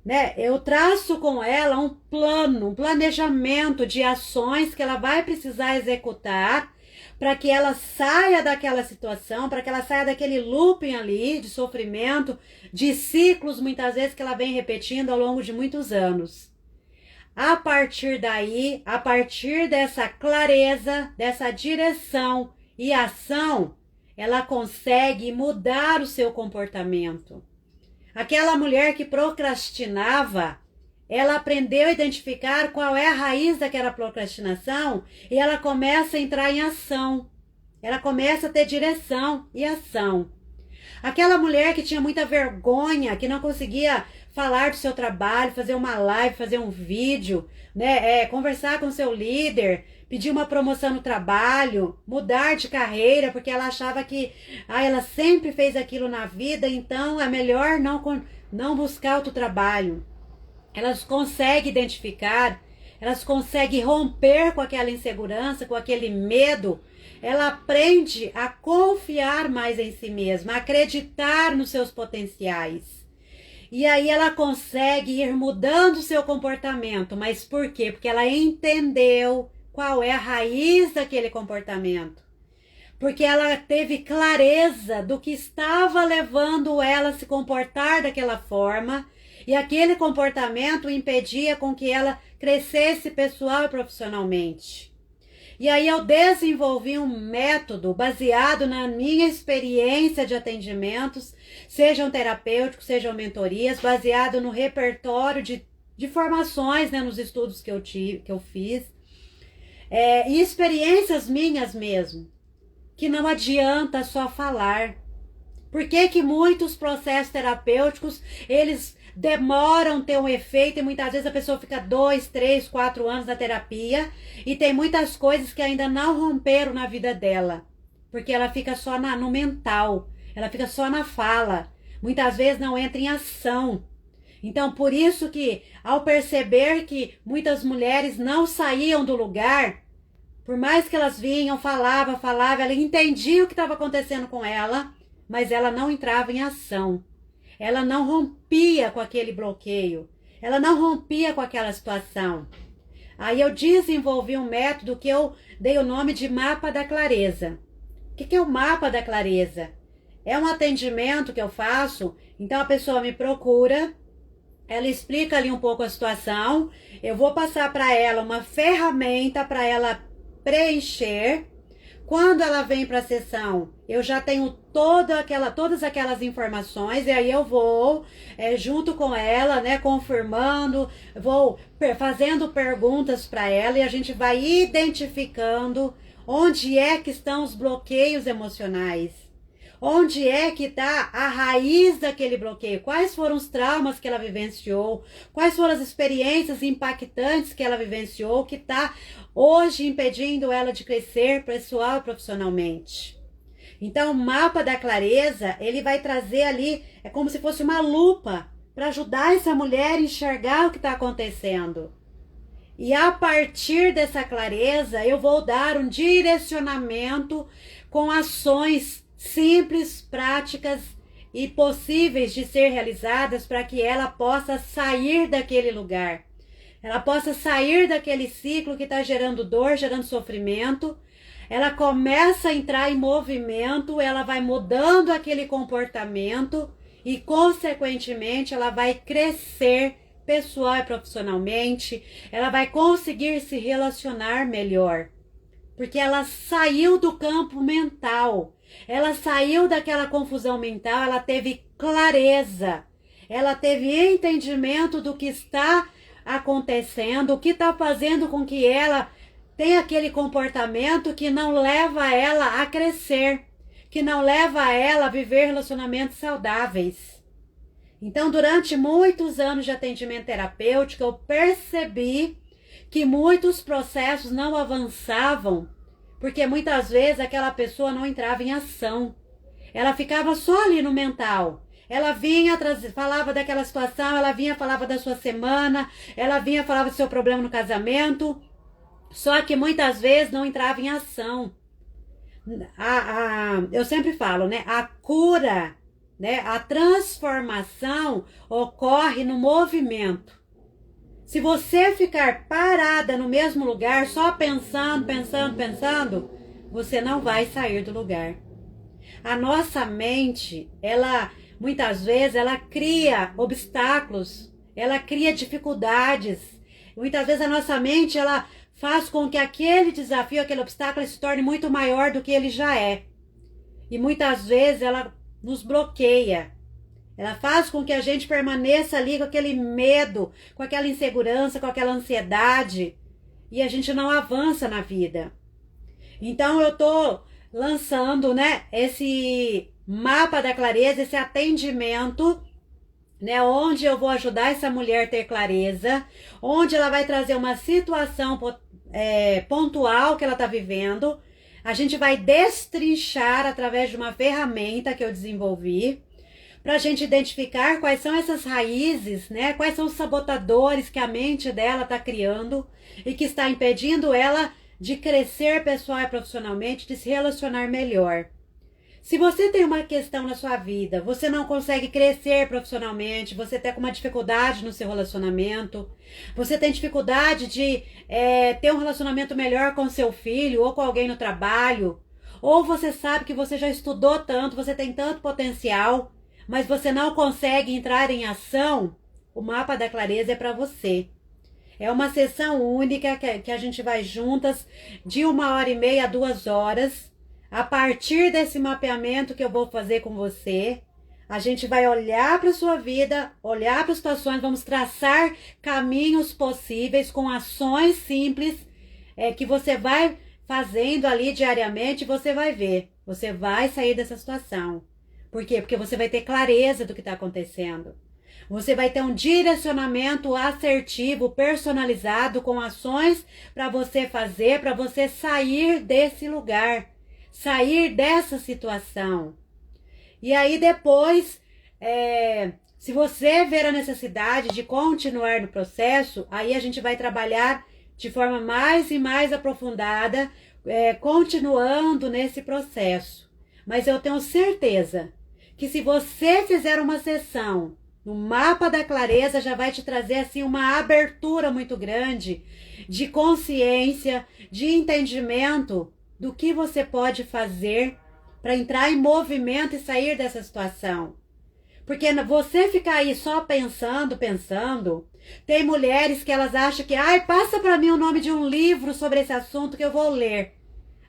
Né? Eu traço com ela um plano, um planejamento de ações que ela vai precisar executar para que ela saia daquela situação, para que ela saia daquele looping ali de sofrimento, de ciclos muitas vezes que ela vem repetindo ao longo de muitos anos. A partir daí, a partir dessa clareza, dessa direção e ação, ela consegue mudar o seu comportamento. Aquela mulher que procrastinava, ela aprendeu a identificar qual é a raiz daquela procrastinação e ela começa a entrar em ação. Ela começa a ter direção e ação. Aquela mulher que tinha muita vergonha, que não conseguia falar do seu trabalho, fazer uma live, fazer um vídeo, né, conversar com seu líder, pedir uma promoção no trabalho, mudar de carreira, porque ela achava que ela sempre fez aquilo na vida, então é melhor não buscar outro trabalho. Elas conseguem identificar, elas conseguem romper com aquela insegurança, com aquele medo. Ela aprende a confiar mais em si mesma, a acreditar nos seus potenciais. E aí ela consegue ir mudando o seu comportamento. Mas por quê? Porque ela entendeu qual é a raiz daquele comportamento. Porque ela teve clareza do que estava levando ela a se comportar daquela forma. E aquele comportamento impedia com que ela crescesse pessoal e profissionalmente. E aí eu desenvolvi um método baseado na minha experiência de atendimentos, sejam terapêuticos, sejam mentorias, baseado no repertório de formações, né, nos estudos que eu fiz, e experiências minhas mesmo, que não adianta só falar. Por que muitos processos terapêuticos, eles demoram a ter um efeito e muitas vezes a pessoa fica 2, 3, 4 anos na terapia e tem muitas coisas que ainda não romperam na vida dela, porque ela fica só no mental, ela fica só na fala, muitas vezes não entra em ação. Então, por isso que, ao perceber que muitas mulheres não saíam do lugar, por mais que elas vinham, falava, ela entendia o que estava acontecendo com ela, mas ela não entrava em ação. Ela não rompia com aquele bloqueio. Ela não rompia com aquela situação. Aí eu desenvolvi um método que eu dei o nome de mapa da clareza. O que é o mapa da clareza? É um atendimento que eu faço, então a pessoa me procura, ela explica ali um pouco a situação, eu vou passar para ela uma ferramenta para ela preencher. Quando ela vem para a sessão, eu já tenho todas aquelas informações, e aí eu vou junto com ela, né, confirmando, vou fazendo perguntas para ela e a gente vai identificando onde é que estão os bloqueios emocionais. Onde é que está a raiz daquele bloqueio? Quais foram os traumas que ela vivenciou? Quais foram as experiências impactantes que ela vivenciou que está hoje impedindo ela de crescer pessoal e profissionalmente? Então, o mapa da clareza, ele vai trazer ali, é como se fosse uma lupa para ajudar essa mulher a enxergar o que está acontecendo. E a partir dessa clareza, eu vou dar um direcionamento com ações simples, práticas e possíveis de ser realizadas para que ela possa sair daquele lugar. Ela possa sair daquele ciclo que está gerando dor, gerando sofrimento. Ela começa a entrar em movimento, ela vai mudando aquele comportamento e, consequentemente, ela vai crescer pessoal e profissionalmente. Ela vai conseguir se relacionar melhor, porque ela saiu do campo mental. Ela saiu daquela confusão mental, ela teve clareza, ela teve entendimento do que está acontecendo, o que está fazendo com que ela tenha aquele comportamento que não leva ela a crescer, que não leva ela a viver relacionamentos saudáveis. Então, durante muitos anos de atendimento terapêutico, eu percebi que muitos processos não avançavam, porque muitas vezes aquela pessoa não entrava em ação. Ela ficava só ali no mental. Ela vinha, falava daquela situação, ela vinha, falava da sua semana, ela vinha, falava do seu problema no casamento, só que muitas vezes não entrava em ação. Eu sempre falo, né? A cura, né? A transformação ocorre no movimento. Se você ficar parada no mesmo lugar, só pensando, você não vai sair do lugar. A nossa mente, muitas vezes, ela cria obstáculos, ela cria dificuldades. Muitas vezes a nossa mente, ela faz com que aquele desafio, aquele obstáculo se torne muito maior do que ele já é. E muitas vezes ela nos bloqueia. Ela faz com que a gente permaneça ali com aquele medo, com aquela insegurança, com aquela ansiedade. E a gente não avança na vida. Então eu tô lançando, né, esse mapa da clareza, esse atendimento, né, onde eu vou ajudar essa mulher a ter clareza, onde ela vai trazer uma situação pontual que ela está vivendo. A gente vai destrinchar através de uma ferramenta que eu desenvolvi, para a gente identificar quais são essas raízes, né? Quais são os sabotadores que a mente dela está criando e que está impedindo ela de crescer pessoal e profissionalmente, de se relacionar melhor. Se você tem uma questão na sua vida, você não consegue crescer profissionalmente, você está com uma dificuldade no seu relacionamento, você tem dificuldade de ter um relacionamento melhor com seu filho ou com alguém no trabalho, ou você sabe que você já estudou tanto, você tem tanto potencial, mas você não consegue entrar em ação, o mapa da clareza é para você. É uma sessão única que a gente vai juntas de 1h30 a 2 horas. A partir desse mapeamento que eu vou fazer com você, a gente vai olhar para a sua vida, olhar para as situações, vamos traçar caminhos possíveis com ações simples que você vai fazendo ali diariamente, você vai ver, você vai sair dessa situação. Por quê? Porque você vai ter clareza do que está acontecendo. Você vai ter um direcionamento assertivo, personalizado, com ações para você fazer, para você sair desse lugar, sair dessa situação. E aí depois, Se você ver a necessidade de continuar no processo, aí a gente vai trabalhar de forma mais e mais aprofundada, continuando nesse processo. Mas eu tenho certeza que se você fizer uma sessão no mapa da clareza, já vai te trazer assim uma abertura muito grande de consciência, de entendimento do que você pode fazer para entrar em movimento e sair dessa situação. Porque você ficar aí só pensando, tem mulheres que elas acham que, passa para mim o nome de um livro sobre esse assunto que eu vou ler.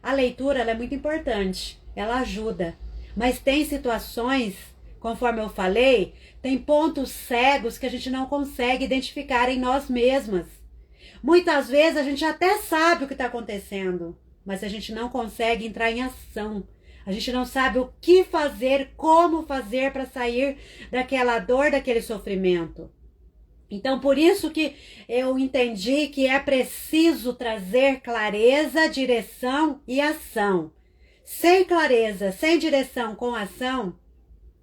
A leitura, ela é muito importante, ela ajuda. Mas tem situações, conforme eu falei, tem pontos cegos que a gente não consegue identificar em nós mesmas. Muitas vezes a gente até sabe o que está acontecendo, mas a gente não consegue entrar em ação. A gente não sabe o que fazer, como fazer para sair daquela dor, daquele sofrimento. Então, por isso que eu entendi que é preciso trazer clareza, direção e ação. Sem clareza, sem direção com ação,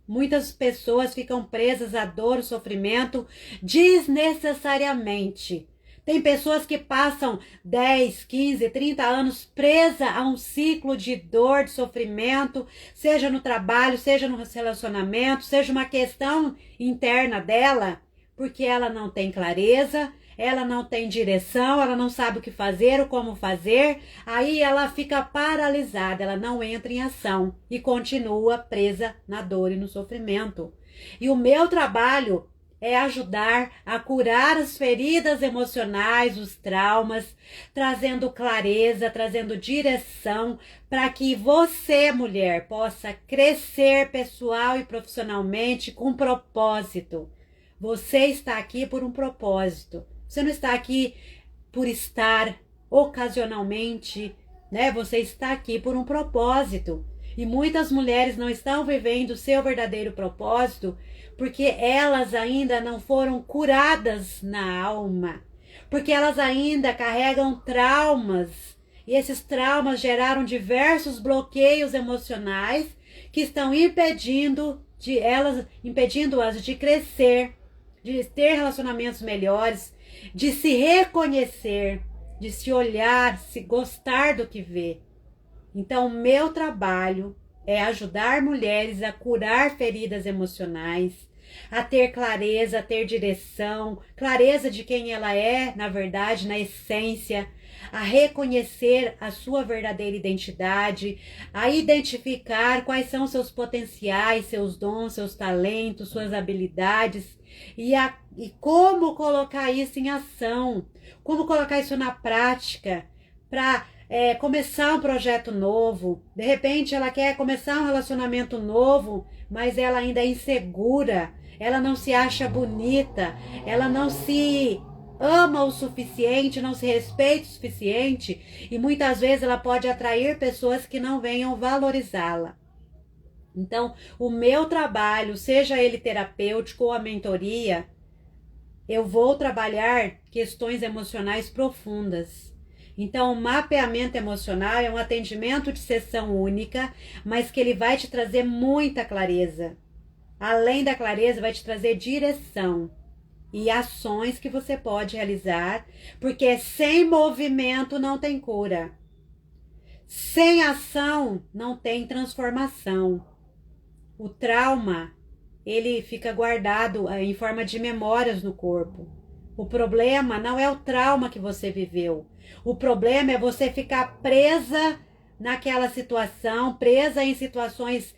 muitas pessoas ficam presas à dor e sofrimento desnecessariamente. Tem pessoas que passam 10, 15, 30 anos presa a um ciclo de dor, de sofrimento, seja no trabalho, seja no relacionamento, seja uma questão interna dela, porque ela não tem clareza, ela não tem direção, ela não sabe o que fazer ou como fazer, aí ela fica paralisada, ela não entra em ação e continua presa na dor e no sofrimento. E o meu trabalho é ajudar a curar as feridas emocionais, os traumas, trazendo clareza, trazendo direção para que você, mulher, possa crescer pessoal e profissionalmente com propósito. Você está aqui por um propósito. Você não está aqui por estar ocasionalmente, né? Você está aqui por um propósito. E muitas mulheres não estão vivendo o seu verdadeiro propósito porque elas ainda não foram curadas na alma, porque elas ainda carregam traumas, e esses traumas geraram diversos bloqueios emocionais que estão impedindo-as de crescer, de ter relacionamentos melhores, de se reconhecer, de se olhar, se gostar do que vê. Então, o meu trabalho é ajudar mulheres a curar feridas emocionais, a ter clareza, a ter direção, clareza de quem ela é, na verdade, na essência, a reconhecer a sua verdadeira identidade, a identificar quais são seus potenciais, seus dons, seus talentos, suas habilidades e como colocar isso em ação, como colocar isso na prática para começar um projeto novo. De repente ela quer começar um relacionamento novo, mas ela ainda é insegura, ela não se acha bonita, ela não se ama o suficiente, não se respeita o suficiente, e muitas vezes ela pode atrair pessoas que não venham valorizá-la. Então, o meu trabalho, seja ele terapêutico ou a mentoria, eu vou trabalhar questões emocionais profundas. Então, o mapeamento emocional é um atendimento de sessão única, mas que ele vai te trazer muita clareza. Além da clareza, vai te trazer direção e ações que você pode realizar, porque sem movimento não tem cura. Sem ação não tem transformação. O trauma, ele fica guardado em forma de memórias no corpo. O problema não é o trauma que você viveu. O problema é você ficar presa naquela situação, presa em situações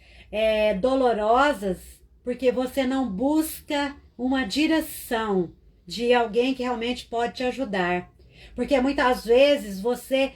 dolorosas, porque você não busca uma direção de alguém que realmente pode te ajudar. Porque muitas vezes você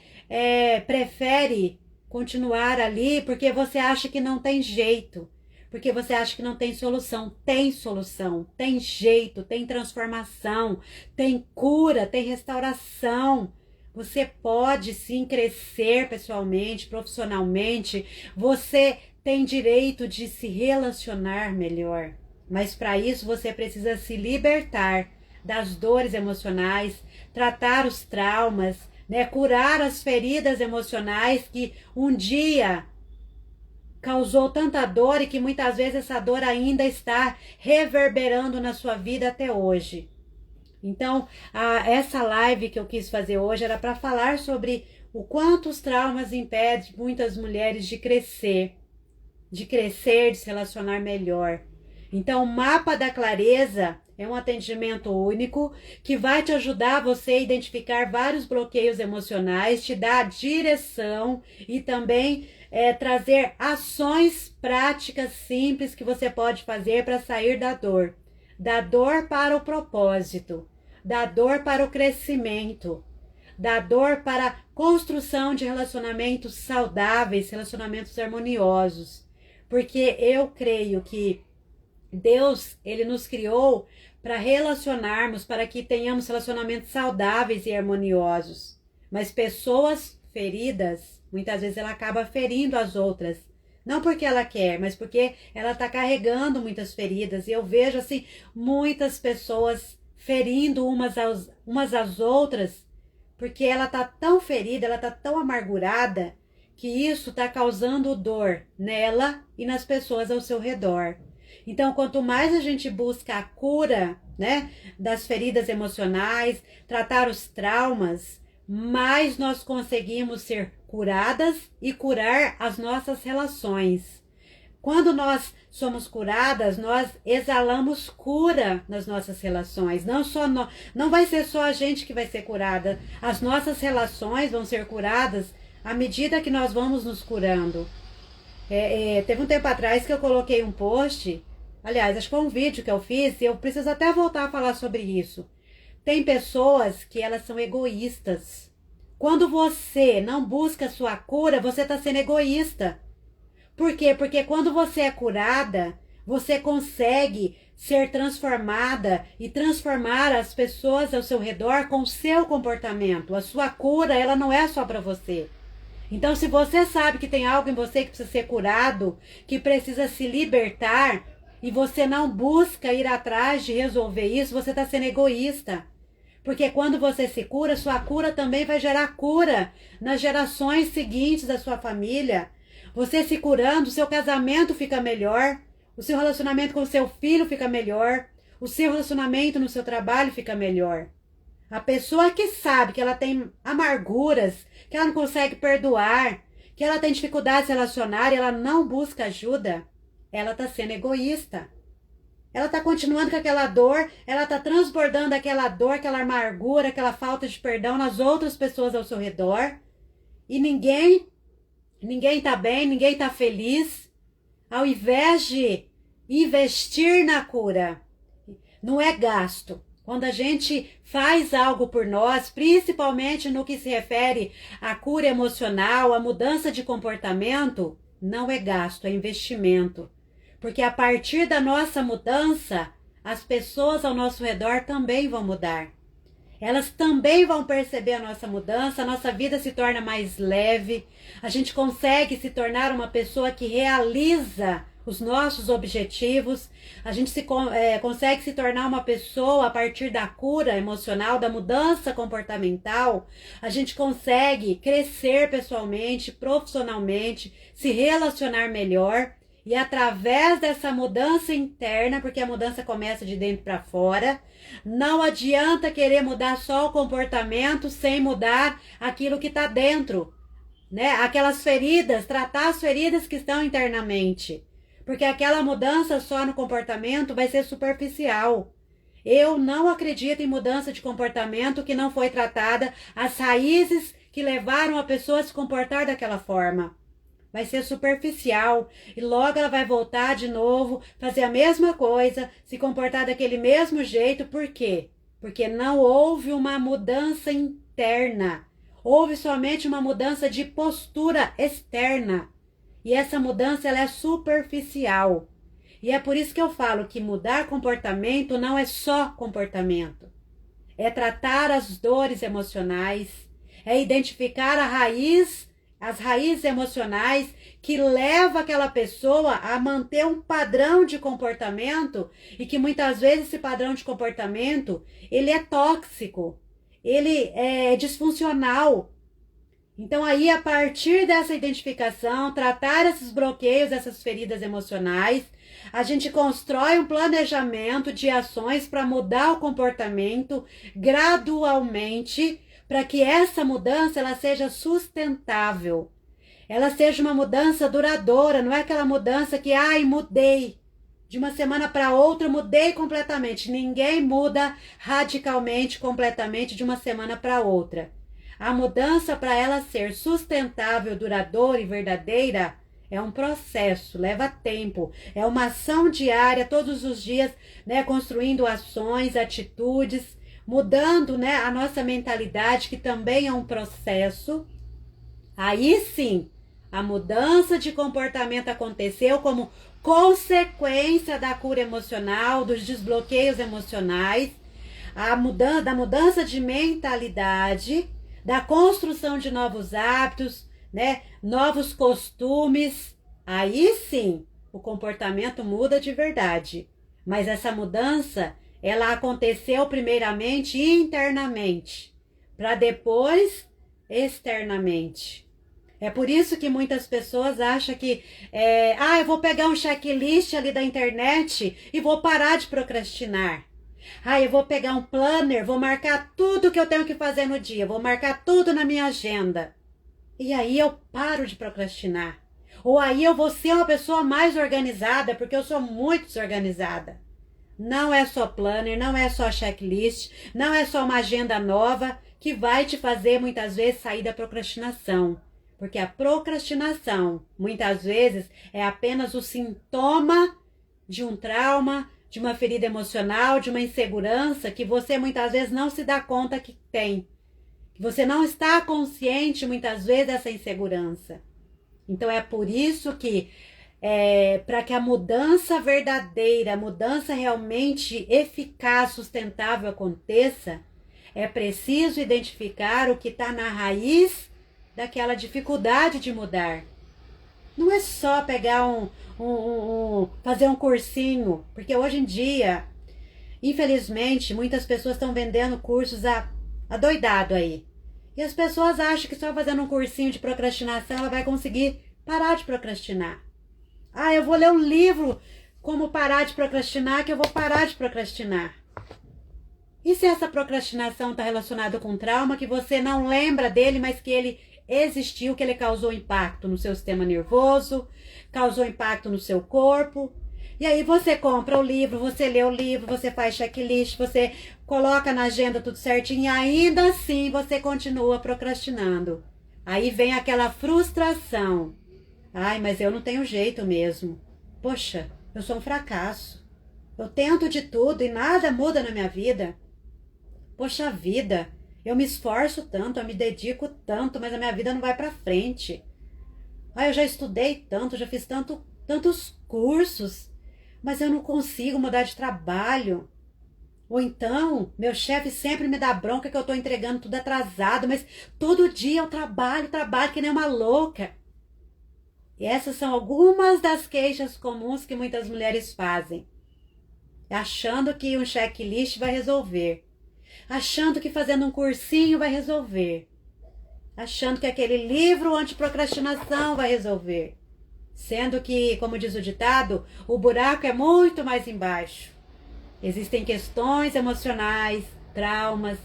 prefere continuar ali porque você acha que não tem jeito, porque você acha que não tem solução. Tem solução, tem jeito, tem transformação, tem cura, tem restauração. Você pode sim crescer pessoalmente, profissionalmente, você tem direito de se relacionar melhor. Mas para isso você precisa se libertar das dores emocionais, tratar os traumas, né? Curar as feridas emocionais que um dia causou tanta dor e que muitas vezes essa dor ainda está reverberando na sua vida até hoje. Então, essa live que eu quis fazer hoje era para falar sobre o quanto os traumas impedem muitas mulheres de se relacionar melhor. Então, o Mapa da Clareza é um atendimento único que vai te ajudar você a identificar vários bloqueios emocionais, te dar direção e também trazer ações práticas simples que você pode fazer para sair da dor para o propósito, da dor para o crescimento, da dor para a construção de relacionamentos saudáveis, relacionamentos harmoniosos. Porque eu creio que Deus, ele nos criou para relacionarmos, para que tenhamos relacionamentos saudáveis e harmoniosos. Mas pessoas feridas, muitas vezes ela acaba ferindo as outras. Não porque ela quer, mas porque ela está carregando muitas feridas. E eu vejo assim, muitas pessoas ferindo umas às outras, porque ela está tão ferida, ela está tão amargurada, que isso está causando dor nela e nas pessoas ao seu redor. Então, quanto mais a gente busca a cura, né, das feridas emocionais, tratar os traumas, mais nós conseguimos ser curadas e curar as nossas relações. Quando nós somos curadas, nós exalamos cura nas nossas relações. Não vai ser só a gente que vai ser curada. As nossas relações vão ser curadas à medida que nós vamos nos curando. Teve um tempo atrás que eu coloquei um post, aliás, acho que foi um vídeo que eu fiz, e eu preciso até voltar a falar sobre isso. Tem pessoas que elas são egoístas. Quando você não busca a sua cura, você está sendo egoísta. Por quê? Porque quando você é curada, você consegue ser transformada e transformar as pessoas ao seu redor com o seu comportamento. A sua cura, ela não é só para você. Então, se você sabe que tem algo em você que precisa ser curado, que precisa se libertar, e você não busca ir atrás de resolver isso, você está sendo egoísta. Porque quando você se cura, sua cura também vai gerar cura nas gerações seguintes da sua família. Você se curando, o seu casamento fica melhor, o seu relacionamento com o seu filho fica melhor, o seu relacionamento no seu trabalho fica melhor. A pessoa que sabe que ela tem amarguras, que ela não consegue perdoar, que ela tem dificuldade de se relacionar e ela não busca ajuda, ela está sendo egoísta. Ela está continuando com aquela dor, ela está transbordando aquela dor, aquela amargura, aquela falta de perdão nas outras pessoas ao seu redor. E ninguém está bem, ninguém está feliz. Ao invés de investir na cura, não é gasto. Quando a gente faz algo por nós, principalmente no que se refere à cura emocional, à mudança de comportamento, não é gasto, é investimento. Porque a partir da nossa mudança, as pessoas ao nosso redor também vão mudar. Elas também vão perceber a nossa mudança, a nossa vida se torna mais leve, a gente consegue se tornar uma pessoa que realiza os nossos objetivos, a gente consegue se tornar uma pessoa a partir da cura emocional, da mudança comportamental, a gente consegue crescer pessoalmente, profissionalmente, se relacionar melhor. E através dessa mudança interna, porque a mudança começa de dentro para fora, não adianta querer mudar só o comportamento sem mudar aquilo que está dentro, né? Aquelas feridas, tratar as feridas que estão internamente. Porque aquela mudança só no comportamento vai ser superficial. Eu não acredito em mudança de comportamento que não foi tratada as raízes que levaram a pessoa a se comportar daquela forma. Vai ser superficial e logo ela vai voltar de novo, fazer a mesma coisa, se comportar daquele mesmo jeito. Por quê? Porque não houve uma mudança interna. Houve somente uma mudança de postura externa. E essa mudança ela é superficial. E é por isso que eu falo que mudar comportamento não é só comportamento. É tratar as dores emocionais, é identificar as raízes emocionais que levam aquela pessoa a manter um padrão de comportamento e que muitas vezes esse padrão de comportamento ele é tóxico, ele é disfuncional. Então aí, a partir dessa identificação, tratar esses bloqueios, essas feridas emocionais, a gente constrói um planejamento de ações para mudar o comportamento gradualmente, para que essa mudança ela seja sustentável. Ela seja uma mudança duradoura, não é aquela mudança que, ai, mudei. De uma semana para outra, mudei completamente. Ninguém muda radicalmente, completamente, de uma semana para outra. A mudança, para ela ser sustentável, duradoura e verdadeira, é um processo, leva tempo. É uma ação diária, todos os dias, né, construindo ações, atitudes, mudando, né, a nossa mentalidade, que também é um processo. Aí sim, a mudança de comportamento aconteceu como consequência da cura emocional, dos desbloqueios emocionais, da mudança de mentalidade, da construção de novos hábitos, né, novos costumes. Aí sim, o comportamento muda de verdade. Mas essa mudança, ela aconteceu primeiramente internamente, para depois externamente. É por isso que muitas pessoas acham que eu vou pegar um checklist ali da internet e vou parar de procrastinar. Eu vou pegar um planner, vou marcar tudo que eu tenho que fazer no dia, vou marcar tudo na minha agenda. E aí eu paro de procrastinar. Ou aí eu vou ser uma pessoa mais organizada, porque eu sou muito desorganizada. Não é só planner, não é só checklist, não é só uma agenda nova que vai te fazer muitas vezes sair da procrastinação. Porque a procrastinação, muitas vezes, é apenas o sintoma de um trauma, de uma ferida emocional, de uma insegurança que você muitas vezes não se dá conta que tem. Você não está consciente muitas vezes dessa insegurança. Então é por isso que, para que a mudança verdadeira, a mudança realmente eficaz, sustentável aconteça, é preciso identificar o que está na raiz daquela dificuldade de mudar. Não é só pegar fazer um cursinho, porque hoje em dia, infelizmente, muitas pessoas estão vendendo cursos adoidado aí. E as pessoas acham que só fazendo um cursinho de procrastinação ela vai conseguir parar de procrastinar. Eu vou ler um livro como parar de procrastinar, que eu vou parar de procrastinar. E se essa procrastinação está relacionada com um trauma que você não lembra dele, mas que ele existiu, que ele causou impacto no seu sistema nervoso, causou impacto no seu corpo? E aí você compra o livro, você lê o livro, você faz checklist, você coloca na agenda tudo certinho e ainda assim você continua procrastinando. Aí vem aquela frustração. Mas eu não tenho jeito mesmo. Poxa, eu sou um fracasso. Eu tento de tudo e nada muda na minha vida. Poxa vida, eu me esforço tanto, eu me dedico tanto, mas a minha vida não vai pra frente. Eu já estudei tanto, já fiz tantos cursos, mas eu não consigo mudar de trabalho. Ou então, meu chefe sempre me dá bronca que eu tô entregando tudo atrasado, mas todo dia eu trabalho que nem uma louca. E essas são algumas das queixas comuns que muitas mulheres fazem, achando que um checklist vai resolver, achando que fazendo um cursinho vai resolver, achando que aquele livro anti-procrastinação vai resolver, sendo que, como diz o ditado, o buraco é muito mais embaixo. Existem questões emocionais, traumas,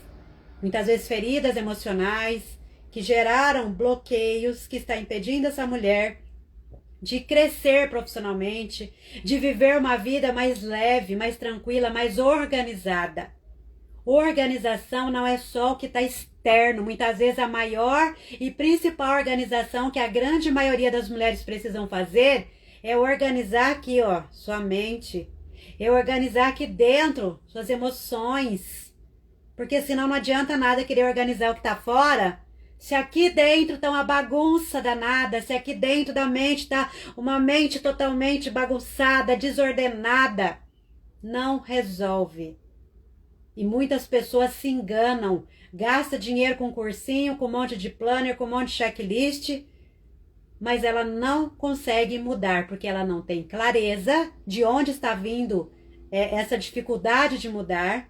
muitas vezes feridas emocionais, que geraram bloqueios que está impedindo essa mulher de crescer profissionalmente, de viver uma vida mais leve, mais tranquila, mais organizada. Organização não é só o que está externo. Muitas vezes a maior e principal organização que a grande maioria das mulheres precisam fazer é organizar aqui, sua mente. É organizar aqui dentro suas emoções. Porque senão não adianta nada querer organizar o que está fora, se aqui dentro está uma bagunça danada, se aqui dentro da mente está uma mente totalmente bagunçada, desordenada, não resolve. E muitas pessoas se enganam, gasta dinheiro com cursinho, com um monte de planner, com um monte de checklist, mas ela não consegue mudar, porque ela não tem clareza de onde está vindo essa dificuldade de mudar.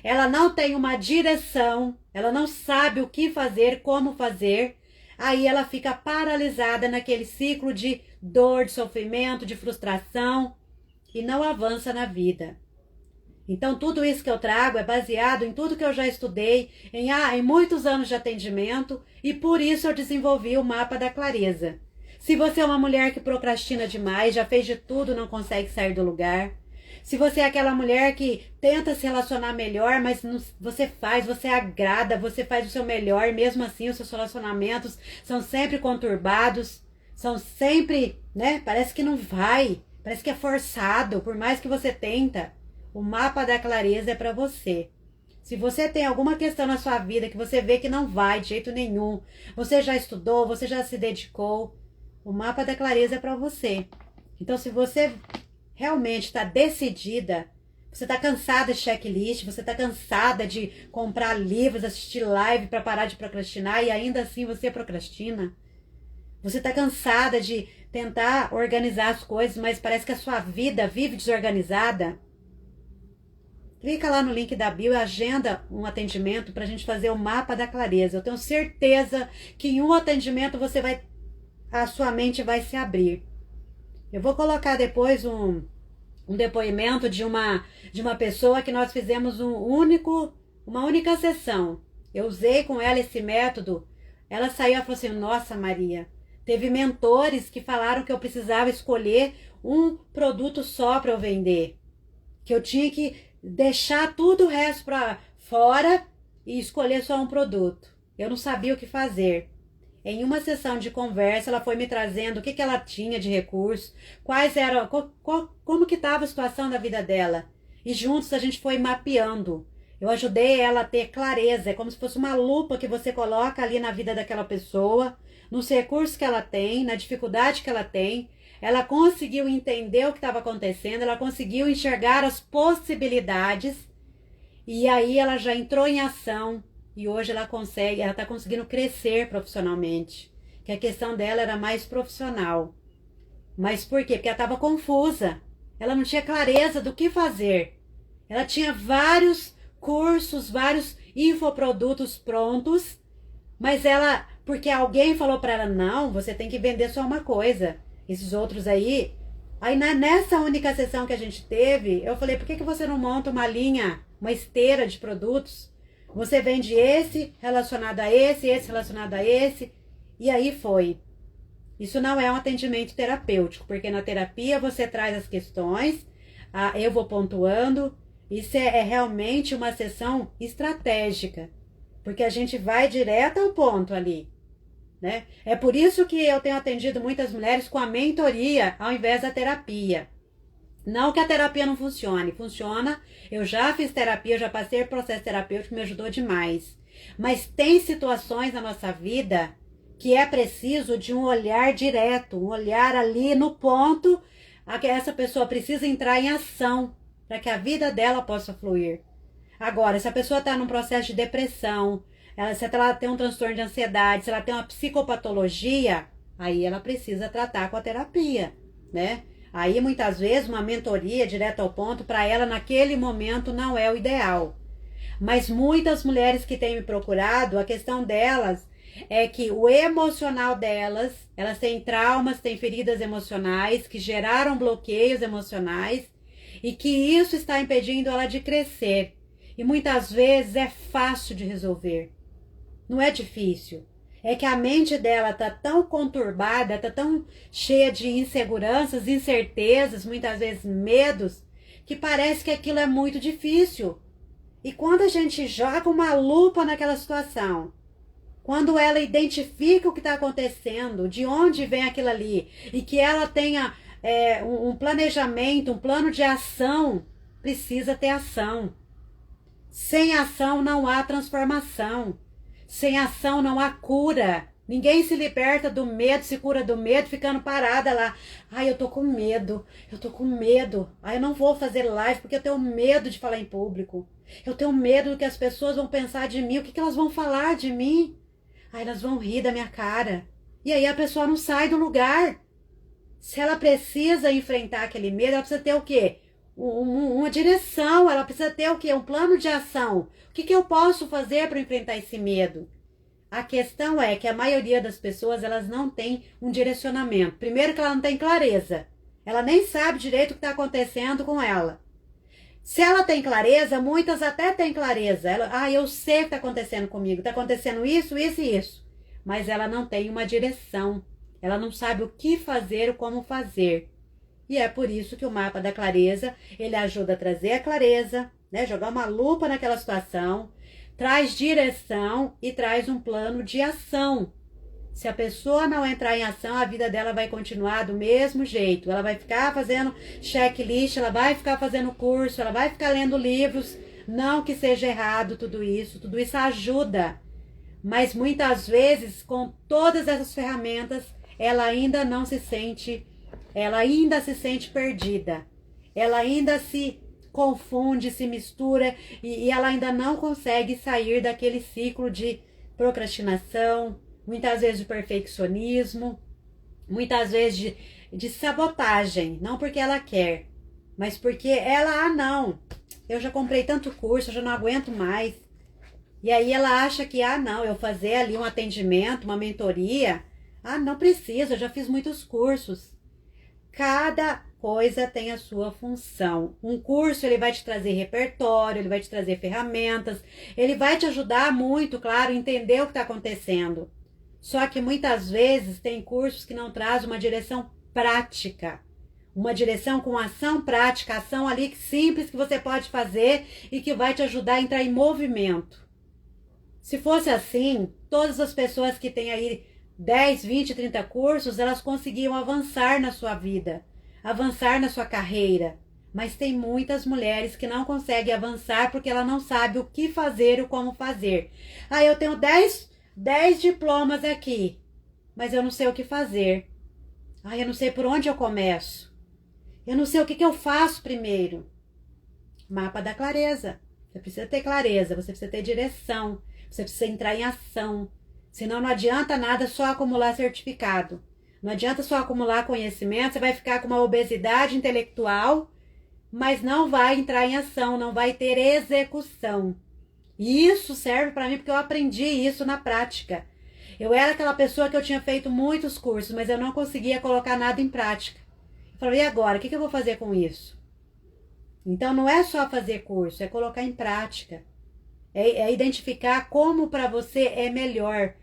Ela não tem uma direção, ela não sabe o que fazer, como fazer. aí ela fica paralisada naquele ciclo de dor, de sofrimento, de frustração e não avança na vida. Então, tudo isso que eu trago é baseado em tudo que eu já estudei, em muitos anos de atendimento, e por isso eu desenvolvi o mapa da clareza. Se você é uma mulher que procrastina demais, já fez de tudo, não consegue sair do lugar. Se você é aquela mulher que tenta se relacionar melhor, mas não, você agrada, você faz o seu melhor, mesmo assim os seus relacionamentos são sempre conturbados, são sempre, né? Parece que não vai, parece que é forçado, por mais que você tenta. O mapa da clareza é para você. Se você tem alguma questão na sua vida que você vê que não vai de jeito nenhum, você já estudou, você já se dedicou, o mapa da clareza é para você. Então, se você realmente está decidida, você está cansada de checklist, você está cansada de comprar livros, assistir live para parar de procrastinar e ainda assim você procrastina, você está cansada de tentar organizar as coisas, mas parece que a sua vida vive desorganizada, clica lá no link da bio e agenda um atendimento para a gente fazer o mapa da clareza. Eu tenho certeza que em um atendimento a sua mente vai se abrir. Eu vou colocar depois um depoimento de uma pessoa que nós fizemos uma única sessão. Eu usei com ela esse método. Ela saiu e falou assim, nossa Maria, teve mentores que falaram que eu precisava escolher um produto só para eu vender. Que eu tinha que deixar tudo o resto para fora e escolher só um produto. Eu não sabia o que fazer. Em uma sessão de conversa, ela foi me trazendo o que ela tinha de recursos, como que estava a situação da vida dela. E juntos a gente foi mapeando. Eu ajudei ela a ter clareza, é como se fosse uma lupa que você coloca ali na vida daquela pessoa, nos recursos que ela tem, na dificuldade que ela tem. Ela conseguiu entender o que estava acontecendo, ela conseguiu enxergar as possibilidades e aí ela já entrou em ação e hoje ela está conseguindo crescer profissionalmente, que a questão dela era mais profissional. Mas por quê? Porque ela estava confusa, ela não tinha clareza do que fazer. Ela tinha vários cursos, vários infoprodutos prontos, mas porque alguém falou para ela, não, você tem que vender só uma coisa. Esses outros aí nessa única sessão que a gente teve, eu falei, por que você não monta uma linha, uma esteira de produtos? Você vende esse relacionado a esse relacionado a esse, e aí foi. Isso não é um atendimento terapêutico, porque na terapia você traz as questões, eu vou pontuando, isso é realmente uma sessão estratégica, porque a gente vai direto ao ponto ali. Né? É por isso que eu tenho atendido muitas mulheres com a mentoria ao invés da terapia. Não que a terapia não funcione, funciona. Eu já fiz terapia, já passei por processo terapêutico, me ajudou demais. Mas tem situações na nossa vida que é preciso de um olhar direto, um olhar ali no ponto a que essa pessoa precisa entrar em ação para que a vida dela possa fluir. Agora, se a pessoa está num processo de depressão, se ela tem um transtorno de ansiedade, se ela tem uma psicopatologia, aí ela precisa tratar com a terapia, né? Aí muitas vezes uma mentoria direto ao ponto para ela naquele momento não é o ideal. Mas muitas mulheres que têm me procurado, a questão delas é que o emocional delas, elas têm traumas, têm feridas emocionais que geraram bloqueios emocionais e que isso está impedindo ela de crescer. E muitas vezes é fácil de resolver. Não é difícil. É que a mente dela tá tão conturbada, tá tão cheia de inseguranças, incertezas, muitas vezes medos, que parece que aquilo é muito difícil. E quando a gente joga uma lupa naquela situação, quando ela identifica o que está acontecendo, de onde vem aquilo ali, e que ela tenha um planejamento, um plano de ação, precisa ter ação. Sem ação não há transformação. Sem ação não há cura. Ninguém se liberta do medo, se cura do medo, ficando parada lá. Ai, eu tô com medo, eu tô com medo. Ai, eu não vou fazer live porque eu tenho medo de falar em público. Eu tenho medo do que as pessoas vão pensar de mim, o que elas vão falar de mim. Ai, elas vão rir da minha cara. E aí a pessoa não sai do lugar. Se ela precisa enfrentar aquele medo, ela precisa ter o quê? Uma direção, ela precisa ter o quê? Um plano de ação. O que eu posso fazer para enfrentar esse medo? A questão é que a maioria das pessoas, elas não tem um direcionamento. Primeiro que ela não tem clareza. Ela nem sabe direito o que está acontecendo com ela. Se ela tem clareza, muitas até têm clareza. Eu sei o que está acontecendo comigo. Está acontecendo isso, isso e isso. Mas ela não tem uma direção. Ela não sabe o que fazer, o como fazer. E é por isso que o mapa da clareza, ele ajuda a trazer a clareza, né? Jogar uma lupa naquela situação, traz direção e traz um plano de ação. Se a pessoa não entrar em ação, a vida dela vai continuar do mesmo jeito. Ela vai ficar fazendo checklist, ela vai ficar fazendo curso, ela vai ficar lendo livros. Não que seja errado tudo isso ajuda. Mas muitas vezes, com todas essas ferramentas, ela ainda se sente perdida. Ela ainda se confunde, se mistura e ela ainda não consegue sair daquele ciclo de procrastinação, muitas vezes de perfeccionismo, muitas vezes de sabotagem, não porque ela quer, mas porque ela, não, eu já comprei tanto curso, eu já não aguento mais. E aí ela acha que, não, eu fazer ali um atendimento, uma mentoria, não precisa, eu já fiz muitos cursos. Cada coisa tem a sua função. Um curso, ele vai te trazer repertório, ele vai te trazer ferramentas, ele vai te ajudar muito, claro, a entender o que está acontecendo. Só que muitas vezes tem cursos que não trazem uma direção prática. Uma direção com ação prática, ação ali simples que você pode fazer e que vai te ajudar a entrar em movimento. Se fosse assim, todas as pessoas que têm aí 10, 20, 30 cursos, elas conseguiam avançar na sua vida, avançar na sua carreira. Mas tem muitas mulheres que não conseguem avançar porque ela não sabe o que fazer ou como fazer. Eu tenho 10 diplomas aqui, mas eu não sei o que fazer. Eu não sei por onde eu começo. Eu não sei o que eu faço primeiro. Mapa da clareza. Você precisa ter clareza, você precisa ter direção, você precisa entrar em ação. Senão não adianta nada só acumular certificado. Não adianta só acumular conhecimento, você vai ficar com uma obesidade intelectual, mas não vai entrar em ação, não vai ter execução. E isso serve para mim porque eu aprendi isso na prática. Eu era aquela pessoa que eu tinha feito muitos cursos, mas eu não conseguia colocar nada em prática. Eu falei, e agora? O que eu vou fazer com isso? Então não é só fazer curso, é colocar em prática. É identificar como para você é melhor.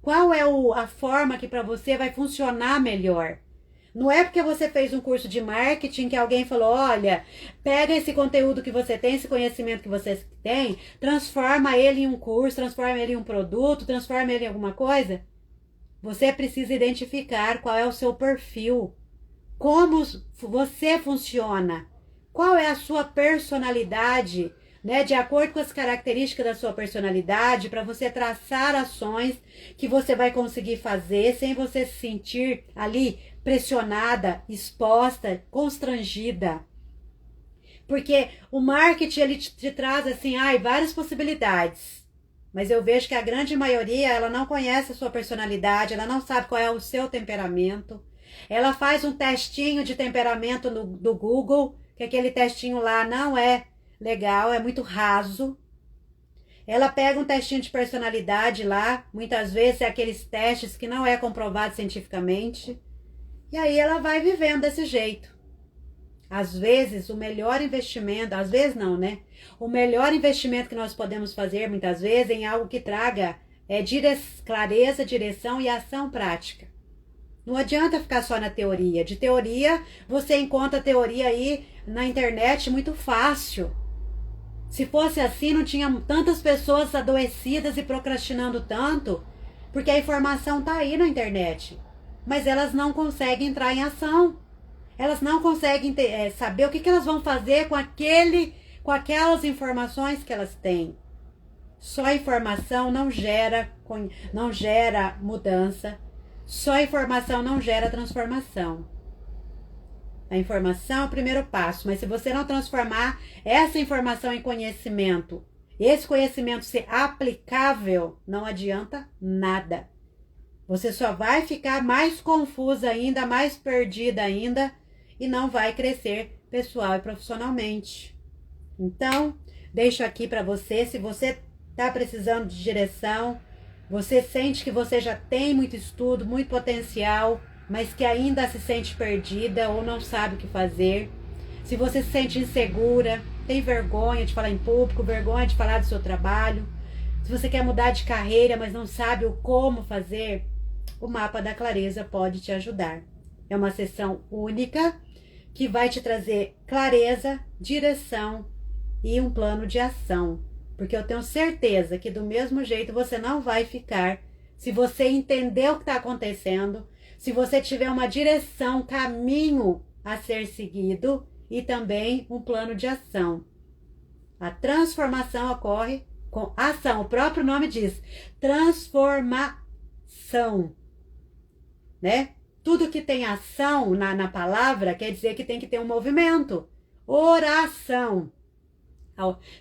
Qual é a forma que para você vai funcionar melhor. Não é porque você fez um curso de marketing que alguém falou, olha, pega esse conteúdo que você tem, esse conhecimento que você tem, transforma ele em um curso, transforma ele em um produto, transforma ele em alguma coisa. Você precisa identificar qual é o seu perfil, como você funciona, qual é a sua personalidade, né? De acordo com as características da sua personalidade, para você traçar ações que você vai conseguir fazer sem você se sentir ali pressionada, exposta, constrangida. Porque o marketing, ele te traz assim, várias possibilidades. Mas eu vejo que a grande maioria, ela não conhece a sua personalidade, ela não sabe qual é o seu temperamento. Ela faz um testinho de temperamento do Google, que aquele testinho lá não é legal, é muito raso. Ela pega um testinho de personalidade lá, muitas vezes é aqueles testes que não é comprovado cientificamente. E aí ela vai vivendo desse jeito. Às vezes, o melhor investimento, às vezes não, né? O melhor investimento que nós podemos fazer, muitas vezes, em algo que traga clareza, direção e ação prática. Não adianta ficar só na teoria. De teoria, você encontra teoria aí na internet muito fácil. Se fosse assim, não tinha tantas pessoas adoecidas e procrastinando tanto, porque a informação tá aí na internet. Mas elas não conseguem entrar em ação. Elas não conseguem saber o que elas vão fazer com aquelas informações que elas têm. Só informação não gera mudança. Só informação não gera transformação. A informação é o primeiro passo, mas se você não transformar essa informação em conhecimento, esse conhecimento ser aplicável, não adianta nada. Você só vai ficar mais confusa ainda, mais perdida ainda e não vai crescer pessoal e profissionalmente. Então, deixo aqui para você, se você está precisando de direção, Você sente que você já tem muito estudo, muito potencial, mas que ainda se sente perdida ou não sabe o que fazer. Se você se sente insegura, tem vergonha de falar em público, vergonha de falar do seu trabalho. Se você quer mudar de carreira, mas não sabe o como fazer, o Mapa da Clareza pode te ajudar. É uma sessão única que vai te trazer clareza, direção e um plano de ação. Porque eu tenho certeza que do mesmo jeito você não vai ficar se você entender o que está acontecendo, se você tiver uma direção, caminho a ser seguido e também um plano de ação. A transformação ocorre com ação. O próprio nome diz transformação, né? Tudo que tem ação na palavra quer dizer que tem que ter um movimento. Oração.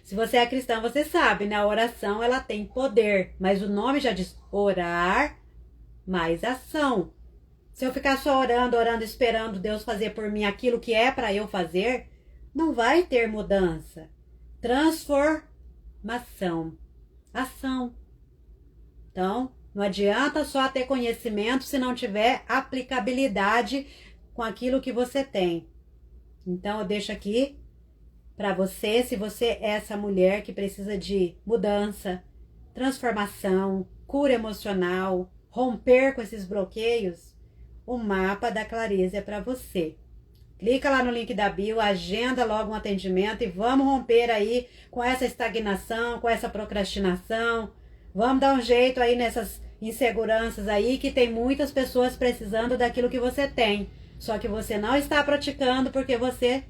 Se você é cristão, você sabe, né? A oração, ela tem poder, mas o nome já diz orar mais ação. Se eu ficar só orando, esperando Deus fazer por mim aquilo que é para eu fazer, não vai ter mudança. Transformação. Ação. Então, não adianta só ter conhecimento se não tiver aplicabilidade com aquilo que você tem. Então, eu deixo aqui para você, se você é essa mulher que precisa de mudança, transformação, cura emocional, romper com esses bloqueios, o Mapa da Clareza é para você. Clica lá no link da bio, agenda logo um atendimento e vamos romper aí com essa estagnação, com essa procrastinação. Vamos dar um jeito aí nessas inseguranças aí, que tem muitas pessoas precisando daquilo que você tem. Só que você não está praticando porque você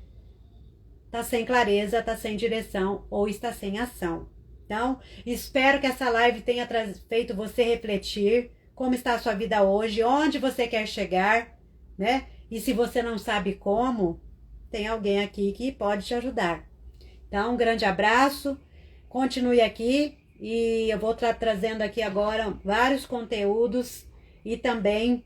está sem clareza, está sem direção ou está sem ação. Então, espero que essa live tenha feito você refletir como está a sua vida hoje, onde você quer chegar, né? E se você não sabe como, tem alguém aqui que pode te ajudar. Então, um grande abraço, continue aqui e eu vou trazendo aqui agora vários conteúdos e também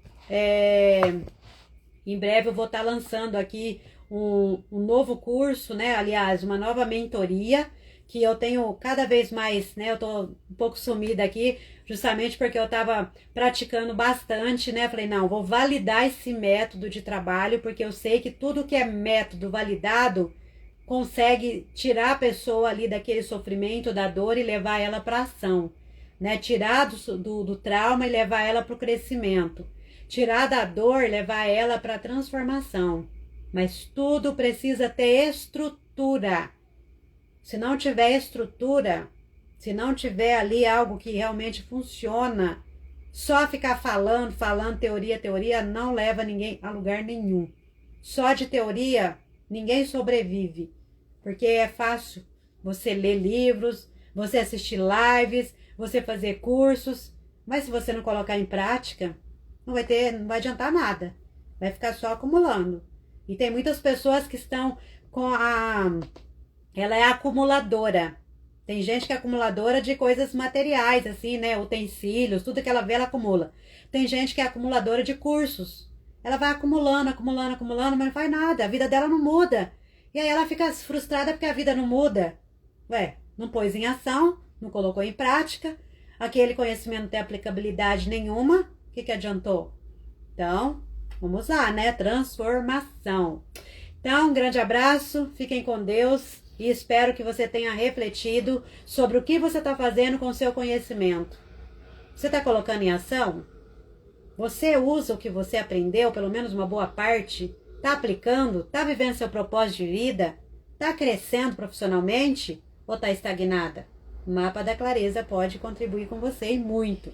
em breve eu vou estar lançando aqui um novo curso, né? Aliás, uma nova mentoria que eu tenho cada vez mais, né? Eu tô um pouco sumida aqui, justamente porque eu tava praticando bastante, né? Falei, não, vou validar esse método de trabalho, porque eu sei que tudo que é método validado consegue tirar a pessoa ali daquele sofrimento, da dor e levar ela para ação, né? Tirar do trauma e levar ela para o crescimento. Tirar da dor e levar ela para a transformação. Mas tudo precisa ter estrutura. Se não tiver estrutura, se não tiver ali algo que realmente funciona, só ficar falando, teoria, não leva ninguém a lugar nenhum. Só de teoria, ninguém sobrevive. Porque é fácil você ler livros, você assistir lives, você fazer cursos, mas se você não colocar em prática, não vai adiantar nada. Vai ficar só acumulando. E tem muitas pessoas que estão com ela é acumuladora. Tem gente que é acumuladora de coisas materiais, assim, né? Utensílios, tudo que ela vê, ela acumula. Tem gente que é acumuladora de cursos. Ela vai acumulando, mas não faz nada. A vida dela não muda. E aí ela fica frustrada porque a vida não muda. Ué, não pôs em ação, não colocou em prática. Aquele conhecimento não tem aplicabilidade nenhuma. O que adiantou? Então, vamos lá, né? Transformação. Então, um grande abraço, fiquem com Deus e espero que você tenha refletido sobre o que você está fazendo com o seu conhecimento. Você está colocando em ação? Você usa o que você aprendeu, pelo menos uma boa parte? Está aplicando? Está vivendo seu propósito de vida? Está crescendo profissionalmente ou está estagnada? O Mapa da Clareza pode contribuir com você e muito.